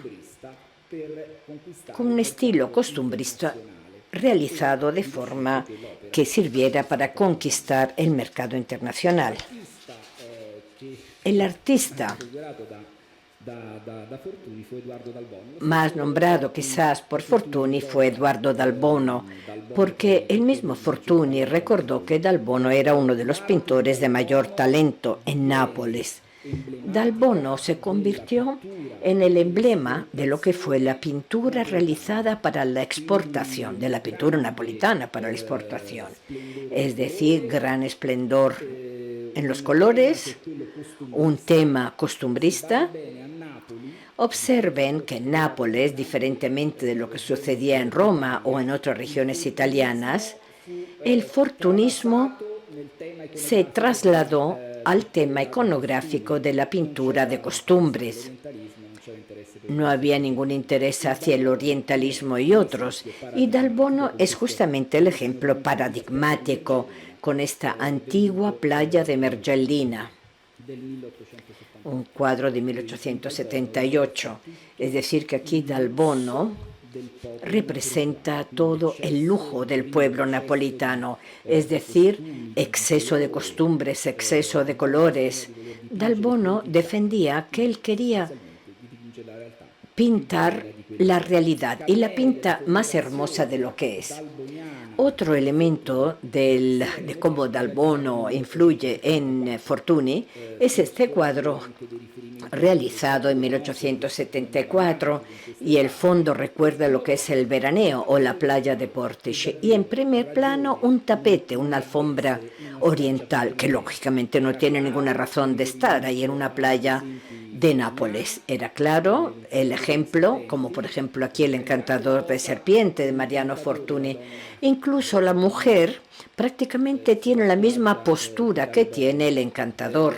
con un estilo costumbrista realizado de forma que sirviera para conquistar el mercado internacional. El artista más nombrado quizás por Fortuny fue Eduardo Dal Bono, porque el mismo Fortuny recordó que Dal Bono era uno de los pintores de mayor talento en Nápoles. Dal Bono se convirtió en el emblema de lo que fue la pintura realizada para la exportación, de la pintura napolitana para la exportación. Es decir, gran esplendor en los colores, un tema costumbrista. Observen que en Nápoles, diferentemente de lo que sucedía en Roma o en otras regiones italianas, el fortunismo se trasladó al tema iconográfico de la pintura de costumbres. No había ningún interés hacia el orientalismo y otros, y Dal Bono es justamente el ejemplo paradigmático con esta antigua playa de Mergellina, un cuadro de 1878. Es decir, que aquí Dal Bono representa todo el lujo del pueblo napolitano, es decir, exceso de costumbres, exceso de colores. Dal Bono defendía que él quería pintar la realidad y la pinta más hermosa de lo que es. Otro elemento de cómo Dal Bono influye en Fortuny es este cuadro realizado en 1874, y el fondo recuerda lo que es el veraneo o la playa de Portici, y en primer plano un tapete, una alfombra oriental, que lógicamente no tiene ninguna razón de estar ahí en una playa de Nápoles. Era claro el ejemplo, como por ejemplo aquí el encantador de serpiente de Mariano Fortuny. Incluso la mujer prácticamente tiene la misma postura que tiene el encantador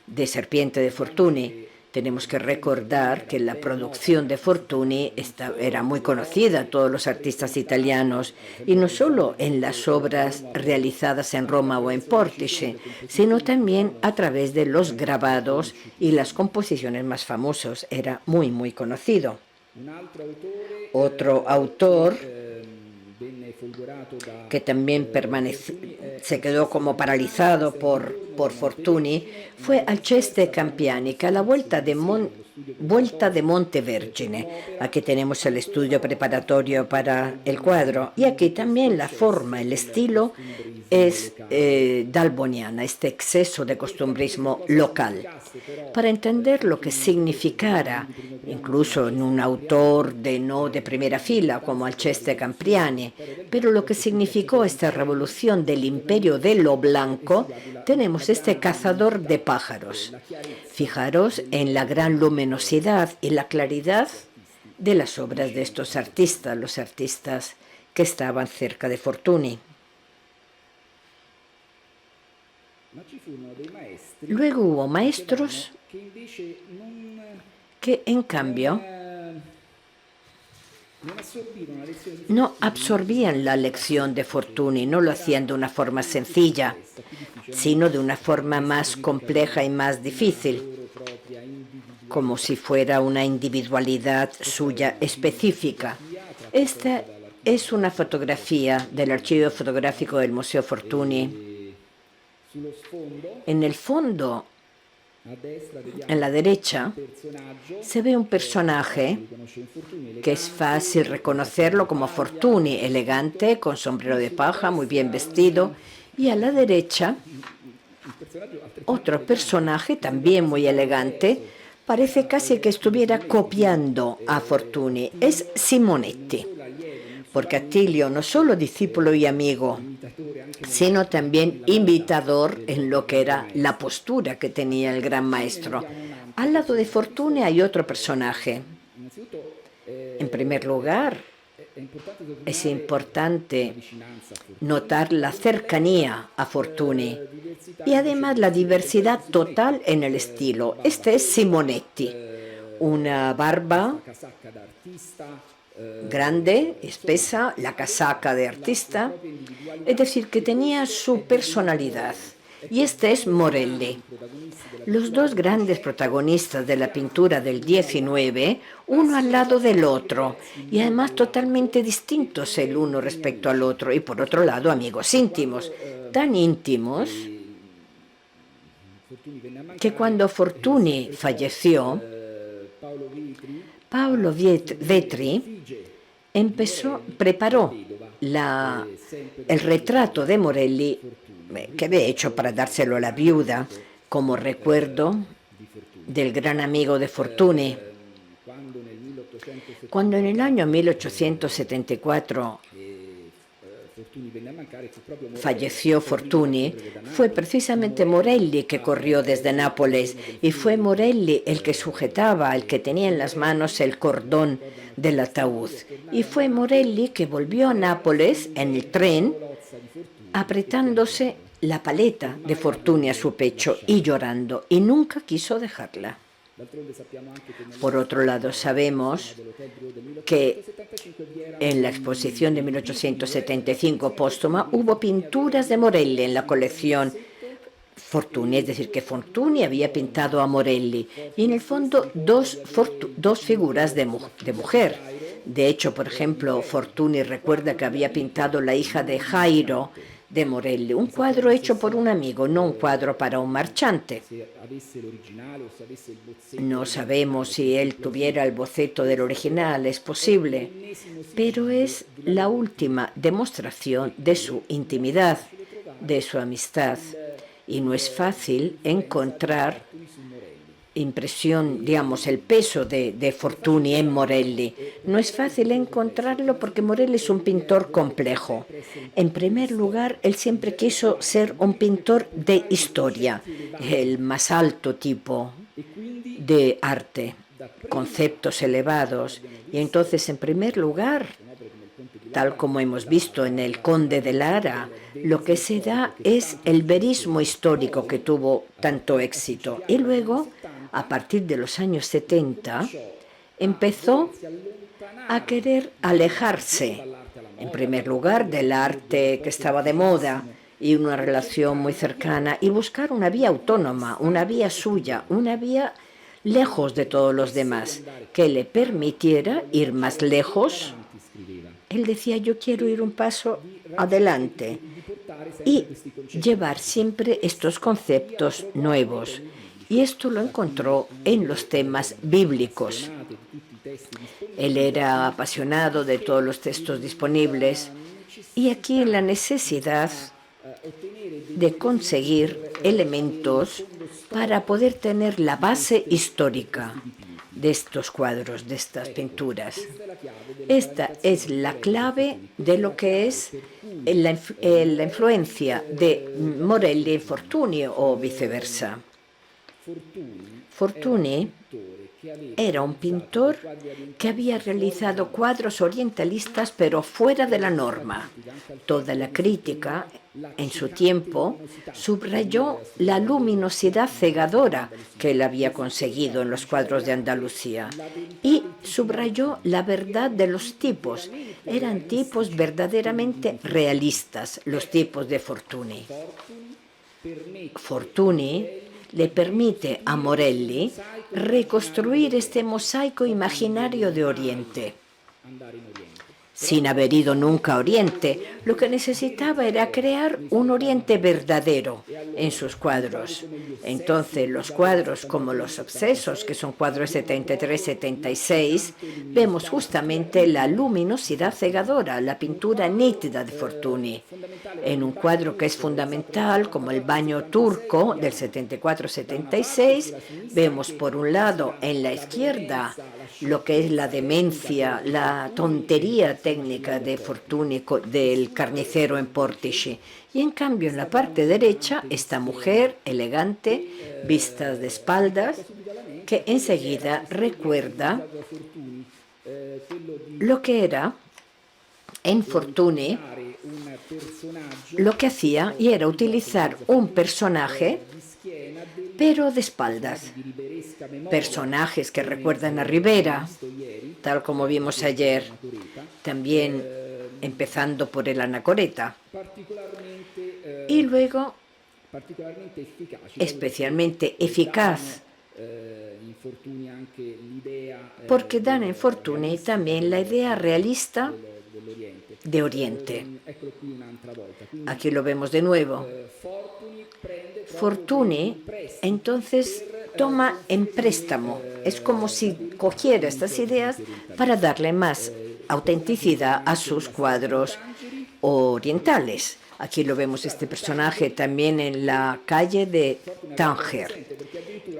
de serpiente de Fortuny. Tenemos que recordar que la producción de Fortuny era muy conocida a todos los artistas italianos, y no solo en las obras realizadas en Roma o en Portici, sino también a través de los grabados y las composiciones más famosos. Era muy, muy conocido. Otro autor que también se quedó como paralizado por Fortuny fue Alceste Campiani, que a la vuelta de Montevergine, aquí tenemos el estudio preparatorio para el cuadro, y aquí también la forma, el estilo es dalboniana, este exceso de costumbrismo local. Para entender lo que significara, incluso en un autor no de primera fila como Alceste Campiani, pero lo que significó esta revolución del imperio de lo blanco, tenemos este cazador de pájaros. Fijaros en la gran luminosidad y la claridad de las obras de estos artistas, los artistas que estaban cerca de Fortuny. Luego hubo maestros que, en cambio, no absorbían la lección de Fortuny, no lo hacían de una forma sencilla, sino de una forma más compleja y más difícil, como si fuera una individualidad suya específica. Esta es una fotografía del archivo fotográfico del Museo Fortuny. En el fondo, en la derecha, se ve un personaje que es fácil reconocerlo como Fortuny, elegante, con sombrero de paja, muy bien vestido, y a la derecha, otro personaje también muy elegante, parece casi que estuviera copiando a Fortuny, es Simonetti, porque Attilio no solo discípulo y amigo, sino también imitador en lo que era la postura que tenía el gran maestro. Al lado de Fortuny hay otro personaje. En primer lugar, es importante notar la cercanía a Fortuny y además la diversidad total en el estilo. Este es Simonetti, una barba grande, espesa, la casaca de artista, es decir, que tenía su personalidad. Y este es Morelli. Los dos grandes protagonistas de la pintura del XIX, uno al lado del otro, y además totalmente distintos el uno respecto al otro, y por otro lado amigos íntimos, tan íntimos que cuando Fortuny falleció, Paolo Vetri preparó el retrato de Morelli que había hecho para dárselo a la viuda como recuerdo del gran amigo de Fortuny. Cuando en el año 1874 falleció Fortuny, fue precisamente Morelli que corrió desde Nápoles y fue Morelli el que sujetaba, el que tenía en las manos el cordón del ataúd. Y fue Morelli que volvió a Nápoles en el tren apretándose la paleta de Fortuny a su pecho y llorando, y nunca quiso dejarla. Por otro lado, sabemos que en la exposición de 1875 póstuma hubo pinturas de Morelli en la colección Fortuny, es decir, que Fortuny había pintado a Morelli, y en el fondo dos figuras de mujer. De hecho, por ejemplo, Fortuny recuerda que había pintado la hija de Jairo de Morelli, un cuadro hecho por un amigo, no un cuadro para un marchante. No sabemos si él tuviera el boceto del original, es posible, pero es la última demostración de su intimidad, de su amistad, y no es fácil encontrar impresión, digamos, el peso de Fortuny en Morelli. No es fácil encontrarlo porque Morelli es un pintor complejo. En primer lugar, él siempre quiso ser un pintor de historia, el más alto tipo de arte, conceptos elevados. Y entonces, en primer lugar, tal como hemos visto en El Conde de Lara, lo que se da es el verismo histórico que tuvo tanto éxito. Y luego, a partir de los años 70, empezó a querer alejarse, en primer lugar, del arte que estaba de moda y una relación muy cercana, y buscar una vía autónoma, una vía suya, una vía lejos de todos los demás, que le permitiera ir más lejos. Él decía, yo quiero ir un paso adelante y llevar siempre estos conceptos nuevos. Y esto lo encontró en los temas bíblicos. Él era apasionado de todos los textos disponibles y aquí en la necesidad de conseguir elementos para poder tener la base histórica de estos cuadros, de estas pinturas. Esta es la clave de lo que es la influencia de Morelli en Fortuny o viceversa. Fortuny era un pintor que había realizado cuadros orientalistas pero fuera de la norma. Toda la crítica en su tiempo subrayó la luminosidad cegadora que él había conseguido en los cuadros de Andalucía y subrayó la verdad de los tipos. Eran tipos verdaderamente realistas, los tipos de Fortuny. Fortuny le permite a Morelli reconstruir este mosaico imaginario de Oriente. Sin haber ido nunca a Oriente, lo que necesitaba era crear un Oriente verdadero en sus cuadros. Entonces, los cuadros como Los Obsesos, que son cuadros 73-76, vemos justamente la luminosidad cegadora, la pintura nítida de Fortuny. En un cuadro que es fundamental, como El Baño Turco, del 74-76, vemos por un lado en la izquierda lo que es la demencia, la tontería técnica de Fortuny del carnicero en Portici. Y en cambio en la parte derecha esta mujer elegante, vista de espaldas, que enseguida recuerda lo que era en Fortuny, lo que hacía, y era utilizar un personaje pero de espaldas. personajes que recuerdan a Rivera, tal como vimos ayer, también empezando por el Anacoreta. Y luego, especialmente eficaz, porque dan en Fortuny también la idea realista de Oriente. Aquí lo vemos de nuevo. Fortuny entonces toma en préstamo. Es como si cogiera estas ideas para darle más autenticidad a sus cuadros orientales. Aquí lo vemos este personaje también en la calle de Tánger,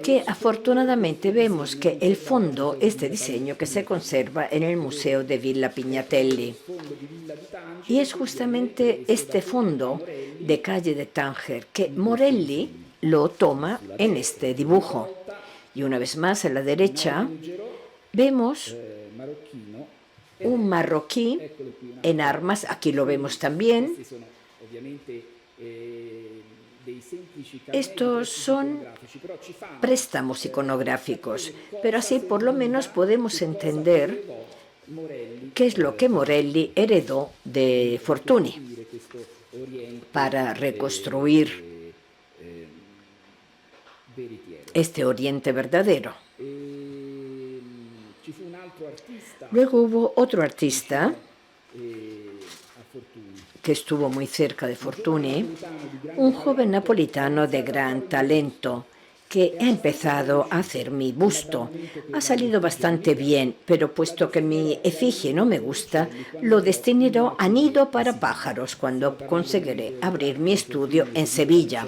que afortunadamente vemos que el fondo es de diseño que se conserva en el Museo de Villa Pignatelli. Y es justamente este fondo de calle de Tánger que Morelli lo toma en este dibujo. Y una vez más, a la derecha, vemos un marroquí en armas. Aquí lo vemos también. Estos son préstamos iconográficos, pero así por lo menos podemos entender qué es lo que Morelli heredó de Fortuny para reconstruir este Oriente verdadero. Luego hubo otro artista que estuvo muy cerca de Fortuny, un joven napolitano de gran talento que ha empezado a hacer mi busto. Ha salido bastante bien, pero puesto que mi efigie no me gusta, lo destinaré a nido para pájaros cuando conseguiré abrir mi estudio en Sevilla.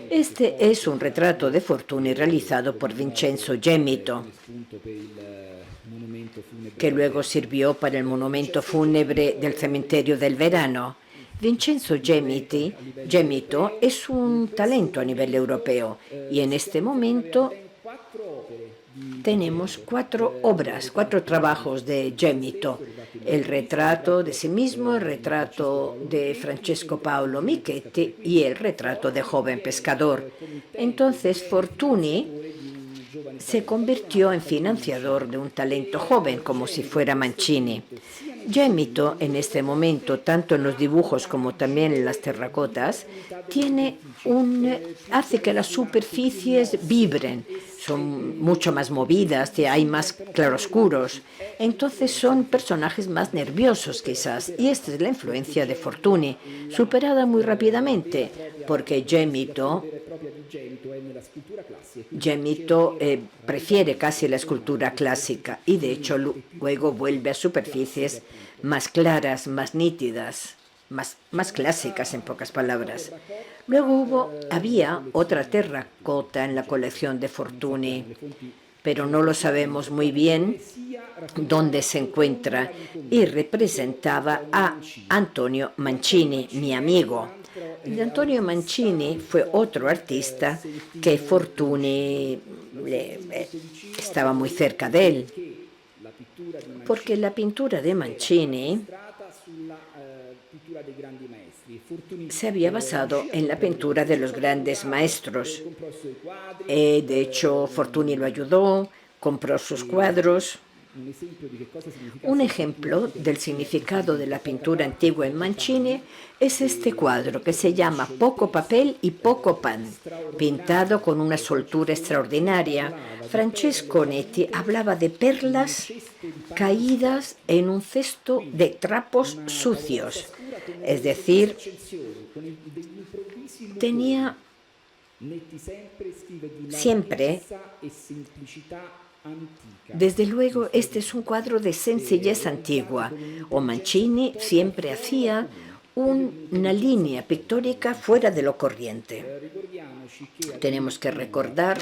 Este es un retrato de Fortuny realizado por Vincenzo Gemito, que luego sirvió para el monumento fúnebre del cementerio del Verano. Vincenzo Gemito es un talento a nivel europeo y en este momento tenemos 4 obras, 4 trabajos de Gemito: el retrato de sí mismo, el retrato de Francesco Paolo Michetti y el retrato de joven pescador. Entonces Fortuny se convirtió en financiador de un talento joven, como si fuera Mancini. Gemito, en este momento, tanto en los dibujos como también en las terracotas, hace que las superficies vibren, son mucho más movidas, hay más claroscuros. Entonces son personajes más nerviosos quizás, y esta es la influencia de Fortuny, superada muy rápidamente, porque Gemito prefiere casi la escultura clásica y de hecho luego vuelve a superficies más claras, más nítidas, más clásicas en pocas palabras. Luego había otra terracota en la colección de Fortuny, pero no lo sabemos muy bien dónde se encuentra, y representaba a Antonio Mancini, mi amigo. Y Antonio Mancini fue otro artista que Fortuny estaba muy cerca de él, porque la pintura de Mancini se había basado en la pintura de los grandes maestros. De hecho, Fortuny lo ayudó, compró sus cuadros. Un ejemplo del significado de la pintura antigua en Mancini es este cuadro que se llama Poco papel y poco pan, pintado con una soltura extraordinaria. Francesco Netti hablaba de perlas caídas en un cesto de trapos sucios, es decir, tenía siempre. Desde luego, este es un cuadro de sencillez antigua. O Mancini siempre hacía una línea pictórica fuera de lo corriente. Tenemos que recordar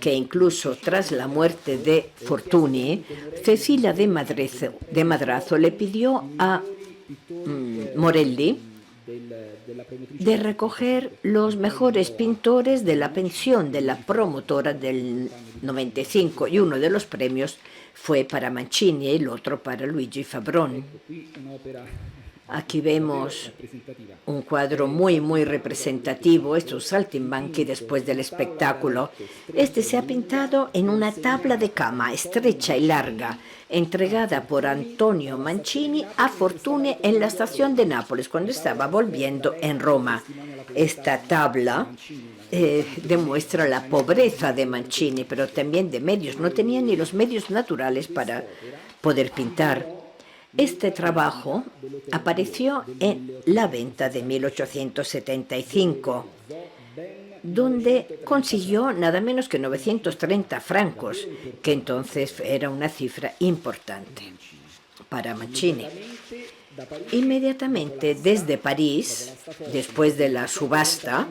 que incluso tras la muerte de Fortuny, Cecilia de Madrazo le pidió a Morelli de recoger los mejores pintores de la pensión de la promotora del 95, y uno de los premios fue para Mancini y el otro para Luigi Fabrón. Aquí vemos un cuadro muy representativo. Esto es un saltimbanqui después del espectáculo. Este se ha pintado en una tabla de cama estrecha y larga, entregada por Antonio Mancini a Fortuny en la estación de Nápoles, cuando estaba volviendo en Roma. Esta tabla demuestra la pobreza de Mancini, pero también de medios. No tenía ni los medios naturales para poder pintar. Este trabajo apareció en La Venta de 1875, donde consiguió nada menos que 930 francos, que entonces era una cifra importante para Mancini. Inmediatamente desde París, después de la subasta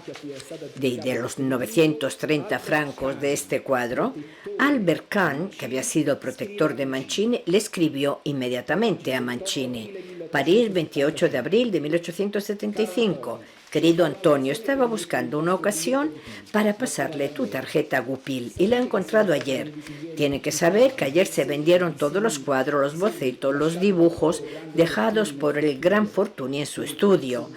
de los 930 francos de este cuadro, Albert Kahn, que había sido protector de Mancini, le escribió inmediatamente a Mancini: París, 28 de abril de 1875. Querido Antonio, estaba buscando una ocasión para pasarle tu tarjeta a Goupil y la he encontrado ayer. Tiene que saber que ayer se vendieron todos los cuadros, los bocetos, los dibujos dejados por el gran Fortuny en su estudio.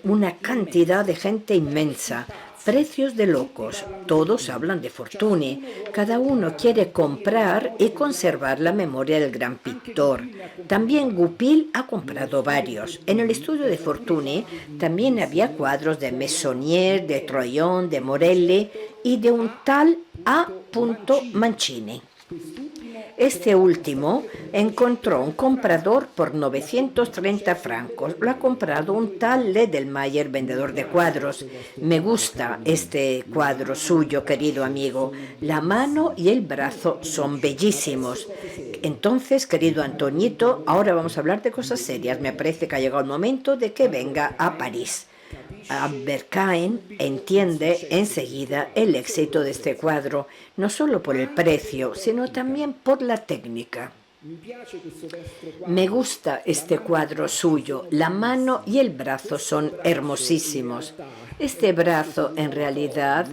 Una cantidad de gente inmensa. Precios de locos, todos hablan de Fortuny, cada uno quiere comprar y conservar la memoria del gran pintor. También Goupil ha comprado varios. En el estudio de Fortuny también había cuadros de Meissonier, de Troyon, de Morelli y de un tal A. Mancini. Este último encontró un comprador por 930 francos. Lo ha comprado un tal Ledelmayer, vendedor de cuadros. Me gusta este cuadro suyo, querido amigo. La mano y el brazo son bellísimos. Entonces, querido Antoñito, ahora vamos a hablar de cosas serias. Me parece que ha llegado el momento de que venga a París. Albert Kahn entiende enseguida el éxito de este cuadro, no solo por el precio, sino también por la técnica. Me gusta este cuadro suyo, la mano y el brazo son hermosísimos. Este brazo, en realidad,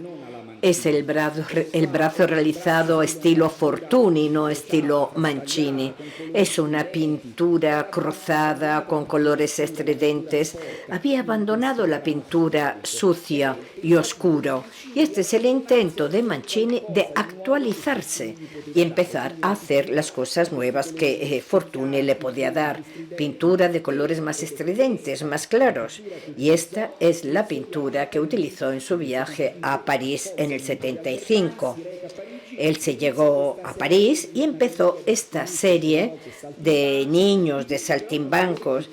es el brazo realizado estilo Fortuny, no estilo Mancini. Es una pintura cruzada con colores estridentes. Había abandonado la pintura sucia y oscuro. Y este es el intento de Mancini de actualizarse y empezar a hacer las cosas nuevas que Fortuny le podía dar. Pintura de colores más estridentes, más claros. Y esta es la pintura que utilizó en su viaje a París en el 75. Él se llegó a París y empezó esta serie de niños, de saltimbancos,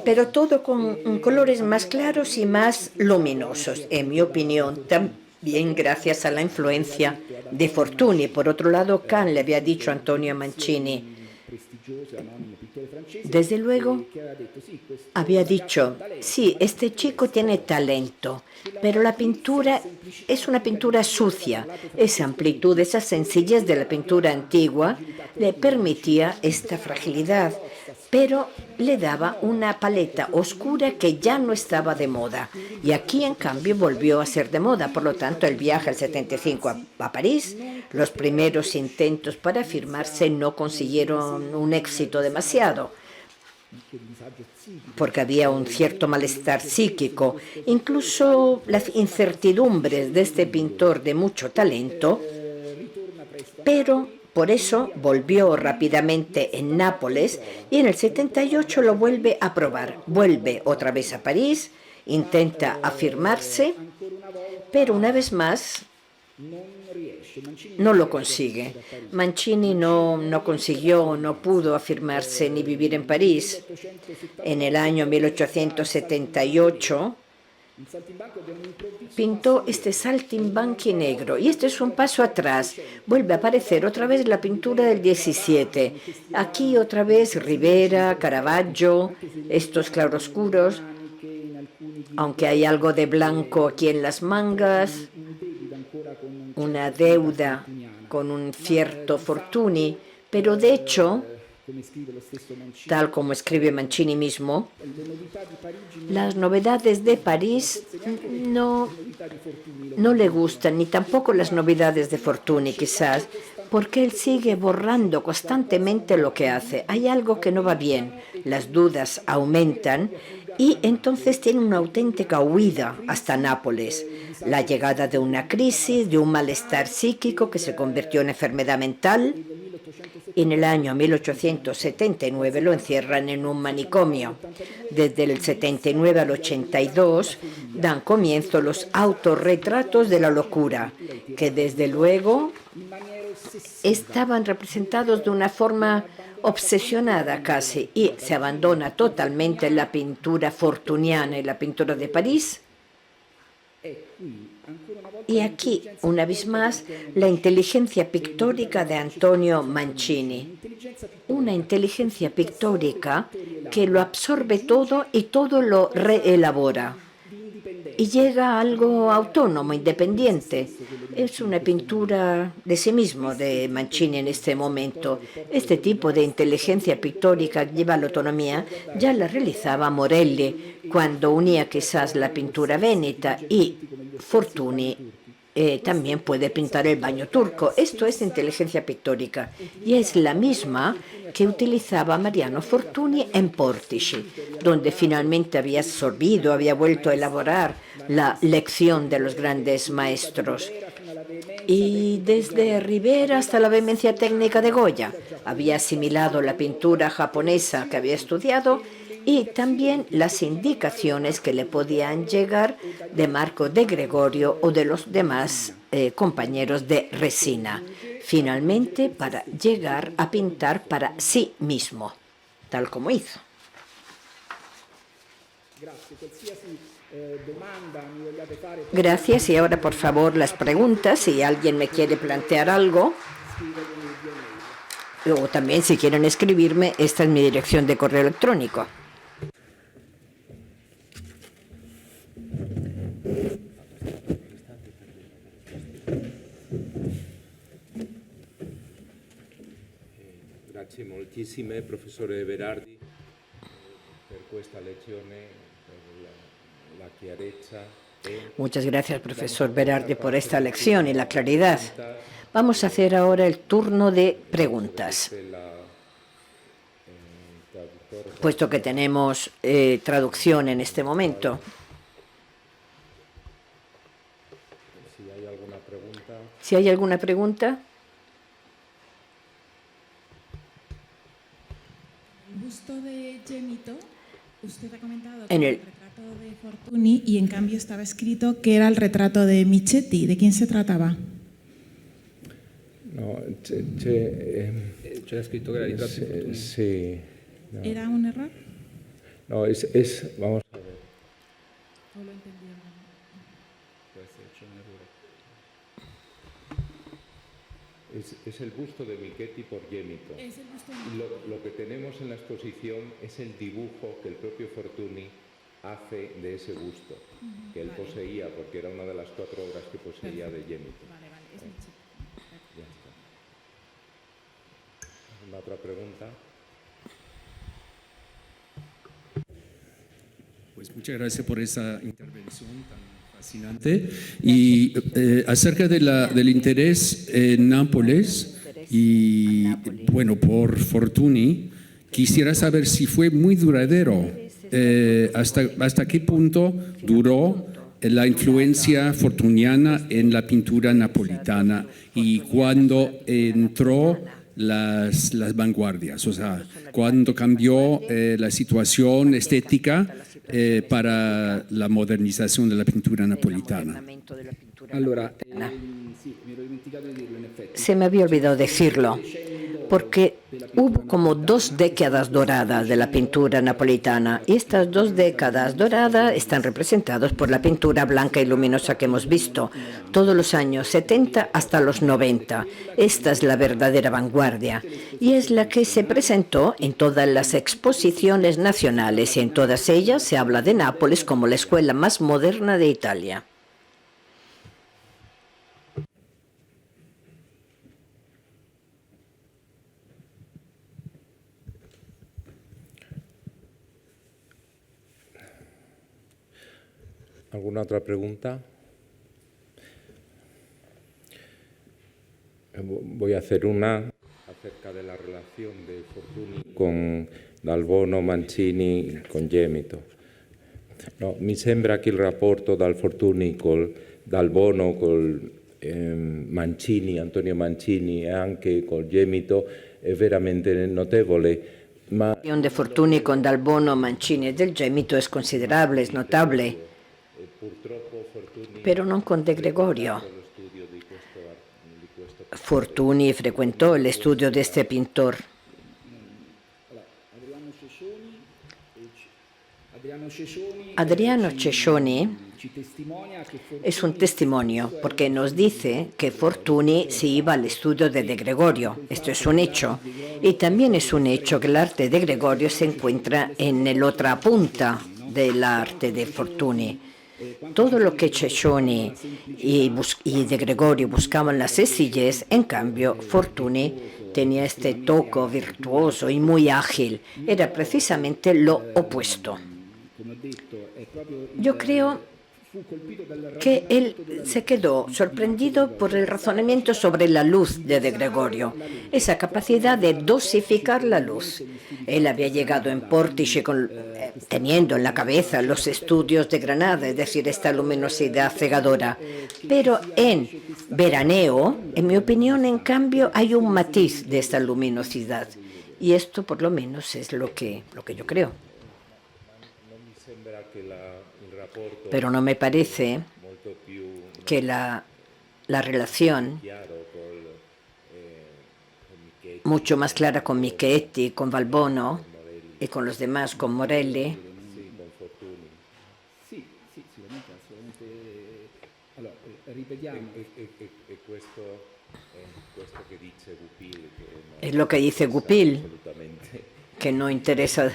pero todo con colores más claros y más luminosos, en mi opinión, también gracias a la influencia de Fortuny. Por otro lado, Kahn le había dicho a Antonio Mancini, desde luego, había dicho, sí, este chico tiene talento, pero la pintura es una pintura sucia. Esa amplitud, esa sencillez de la pintura antigua le permitía esta fragilidad, pero le daba una paleta oscura que ya no estaba de moda. Y aquí, en cambio, volvió a ser de moda. Por lo tanto, el viaje al 75 a París, los primeros intentos para firmarse no consiguieron un éxito demasiado, porque había un cierto malestar psíquico. Incluso las incertidumbres de este pintor de mucho talento, pero por eso volvió rápidamente en Nápoles y en el 78 lo vuelve a probar. Vuelve otra vez a París, intenta afirmarse, pero una vez más no lo consigue. Mancini no consiguió, no pudo afirmarse ni vivir en París. En el año 1878 pintó este saltimbanqui negro, y este es un paso atrás. Vuelve a aparecer otra vez la pintura del 17. Aquí otra vez Rivera, Caravaggio, estos claroscuros, aunque hay algo de blanco aquí en las mangas, una deuda con un cierto Fortuny, pero de hecho, tal como escribe Mancini mismo, las novedades de París no le gustan, ni tampoco las novedades de Fortuny, quizás, porque él sigue borrando constantemente lo que hace. Hay algo que no va bien, las dudas aumentan y entonces tiene una auténtica huida hasta Nápoles. La llegada de una crisis, de un malestar psíquico que se convirtió en enfermedad mental. Y en el año 1879 lo encierran en un manicomio. Desde el 79 al 82 dan comienzo los autorretratos de la locura, que desde luego estaban representados de una forma obsesionada casi, y se abandona totalmente la pintura fortuniana y la pintura de París. Y aquí, una vez más, la inteligencia pictórica de Antonio Mancini. Una inteligencia pictórica que lo absorbe todo y todo lo reelabora. Y llega a algo autónomo, independiente. Es una pintura de sí mismo de Mancini en este momento. Este tipo de inteligencia pictórica que lleva a la autonomía ya la realizaba Morelli cuando unía quizás la pintura véneta, y Fortuny también puede pintar el baño turco. Esto es inteligencia pictórica y es la misma que utilizaba Mariano Fortuny en Portici, donde finalmente había absorbido, había vuelto a elaborar la lección de los grandes maestros. Y desde Rivera hasta la vehemencia técnica de Goya, había asimilado la pintura japonesa que había estudiado y también las indicaciones que le podían llegar de Marco de Gregorio o de los demás compañeros de Resina, finalmente para llegar a pintar para sí mismo, tal como hizo. Gracias, y ahora por favor las preguntas, si alguien me quiere plantear algo. O también si quieren escribirme, esta es mi dirección de correo electrónico. Grazie moltissime, professore Berardi, per questa lezione, per la chiarezza. Muchas gracias, profesor Berardi, por esta lección y la claridad. Vamos a hacer ahora el turno de preguntas. Puesto que tenemos traducción en este momento. Si hay alguna pregunta. El busto de Gemito, usted ha comentado En el retrato de Fortuny y en cambio estaba escrito que era el retrato de Michetti. ¿De quién se trataba? No, c'era scritto che era ritratto di Fortuny. Sí. No. ¿Era un error? No, vamos a ver. ¿O lo entendieron? Può essere, c'è un errore. Es el busto de Michetti por Gemito. Es el busto Lo que tenemos en la exposición es el dibujo que el propio Fortuny hace de ese busto, que él poseía, porque era una de las 4 obras que poseía de Gemito. Vale, es Michetti. Ya está. ¿Alguna otra pregunta? Pues muchas gracias por esa intervención tan fascinante. Y acerca del interés en Nápoles y, bueno, por Fortuny, quisiera saber si fue muy duradero, hasta qué punto duró la influencia fortuniana en la pintura napolitana y cuándo entró las vanguardias, o sea, cuándo cambió la situación estética para la modernización de la pintura napolitana. Allora, sì, mi ero dimenticato di dirlo in effetti. Se me había olvidado decirlo, porque hubo como 2 décadas doradas de la pintura napolitana, y estas 2 décadas doradas están representadas por la pintura blanca y luminosa que hemos visto, todos los años 70 hasta los 90. Esta es la verdadera vanguardia, y es la que se presentó en todas las exposiciones nacionales, y en todas ellas se habla de Nápoles como la escuela más moderna de Italia. ¿Alguna otra pregunta? voy a hacer una acerca de la relación de Fortuny con Dal Bono, Mancini, con Gemito. No, mi sembra che il rapporto dal Fortuny dal Bono, col Mancini, Antonio Mancini e anche col Gemito è veramente notevole. La relación de Fortuny con Dal Bono, Mancini e del Gemito es considerable, es notable, pero non con De Gregorio. Fortuny frecuentò el estudio de este pintor. Adriano Cescioni es un testimonio porque nos dice que Fortuny se iba al estudio de Gregorio. Esto es un hecho. Y también es un hecho que el arte de Gregorio se encuentra en la otra punta del arte de Fortuny. Todo lo que Cescioni y de Gregorio buscaban la sencillez, en cambio, Fortuny tenía este toque virtuoso y muy ágil. Era precisamente lo opuesto. Yo creo que él se quedó sorprendido por el razonamiento sobre la luz de Gregorio, esa capacidad de dosificar la luz. Él había llegado en Pórtice teniendo en la cabeza los estudios de Granada, es decir, esta luminosidad cegadora. Pero en Veraneo, en mi opinión, en cambio, hay un matiz de esta luminosidad. Y esto, por lo menos, es lo que yo creo. Pero no me parece que la relación mucho más clara con Michetti, con Valbono y con los demás, con Morelli. Es lo que dice Goupil, que no interesa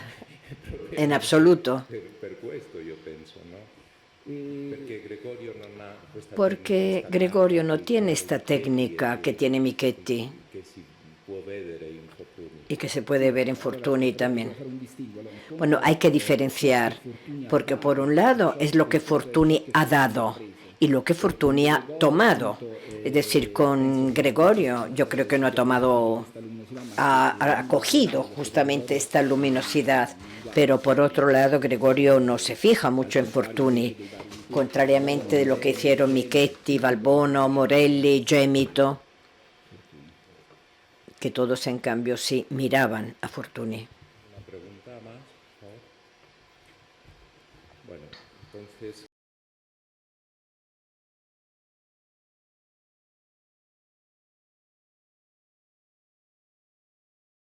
en absoluto. Porque Gregorio no tiene esta técnica que tiene Michetti y que se puede ver en Fortuny también. Bueno, hay que diferenciar, porque por un lado es lo que Fortuny ha dado y lo que Fortuny ha tomado. Es decir, con Gregorio yo creo que no ha tomado, ha acogido justamente esta luminosidad, pero por otro lado Gregorio no se fija mucho en Fortuny, contrariamente de lo que hicieron Michetti, Valbono, Morelli, Gemito, que todos en cambio sí miraban a Fortuny. Una pregunta más, por favor. Bueno, entonces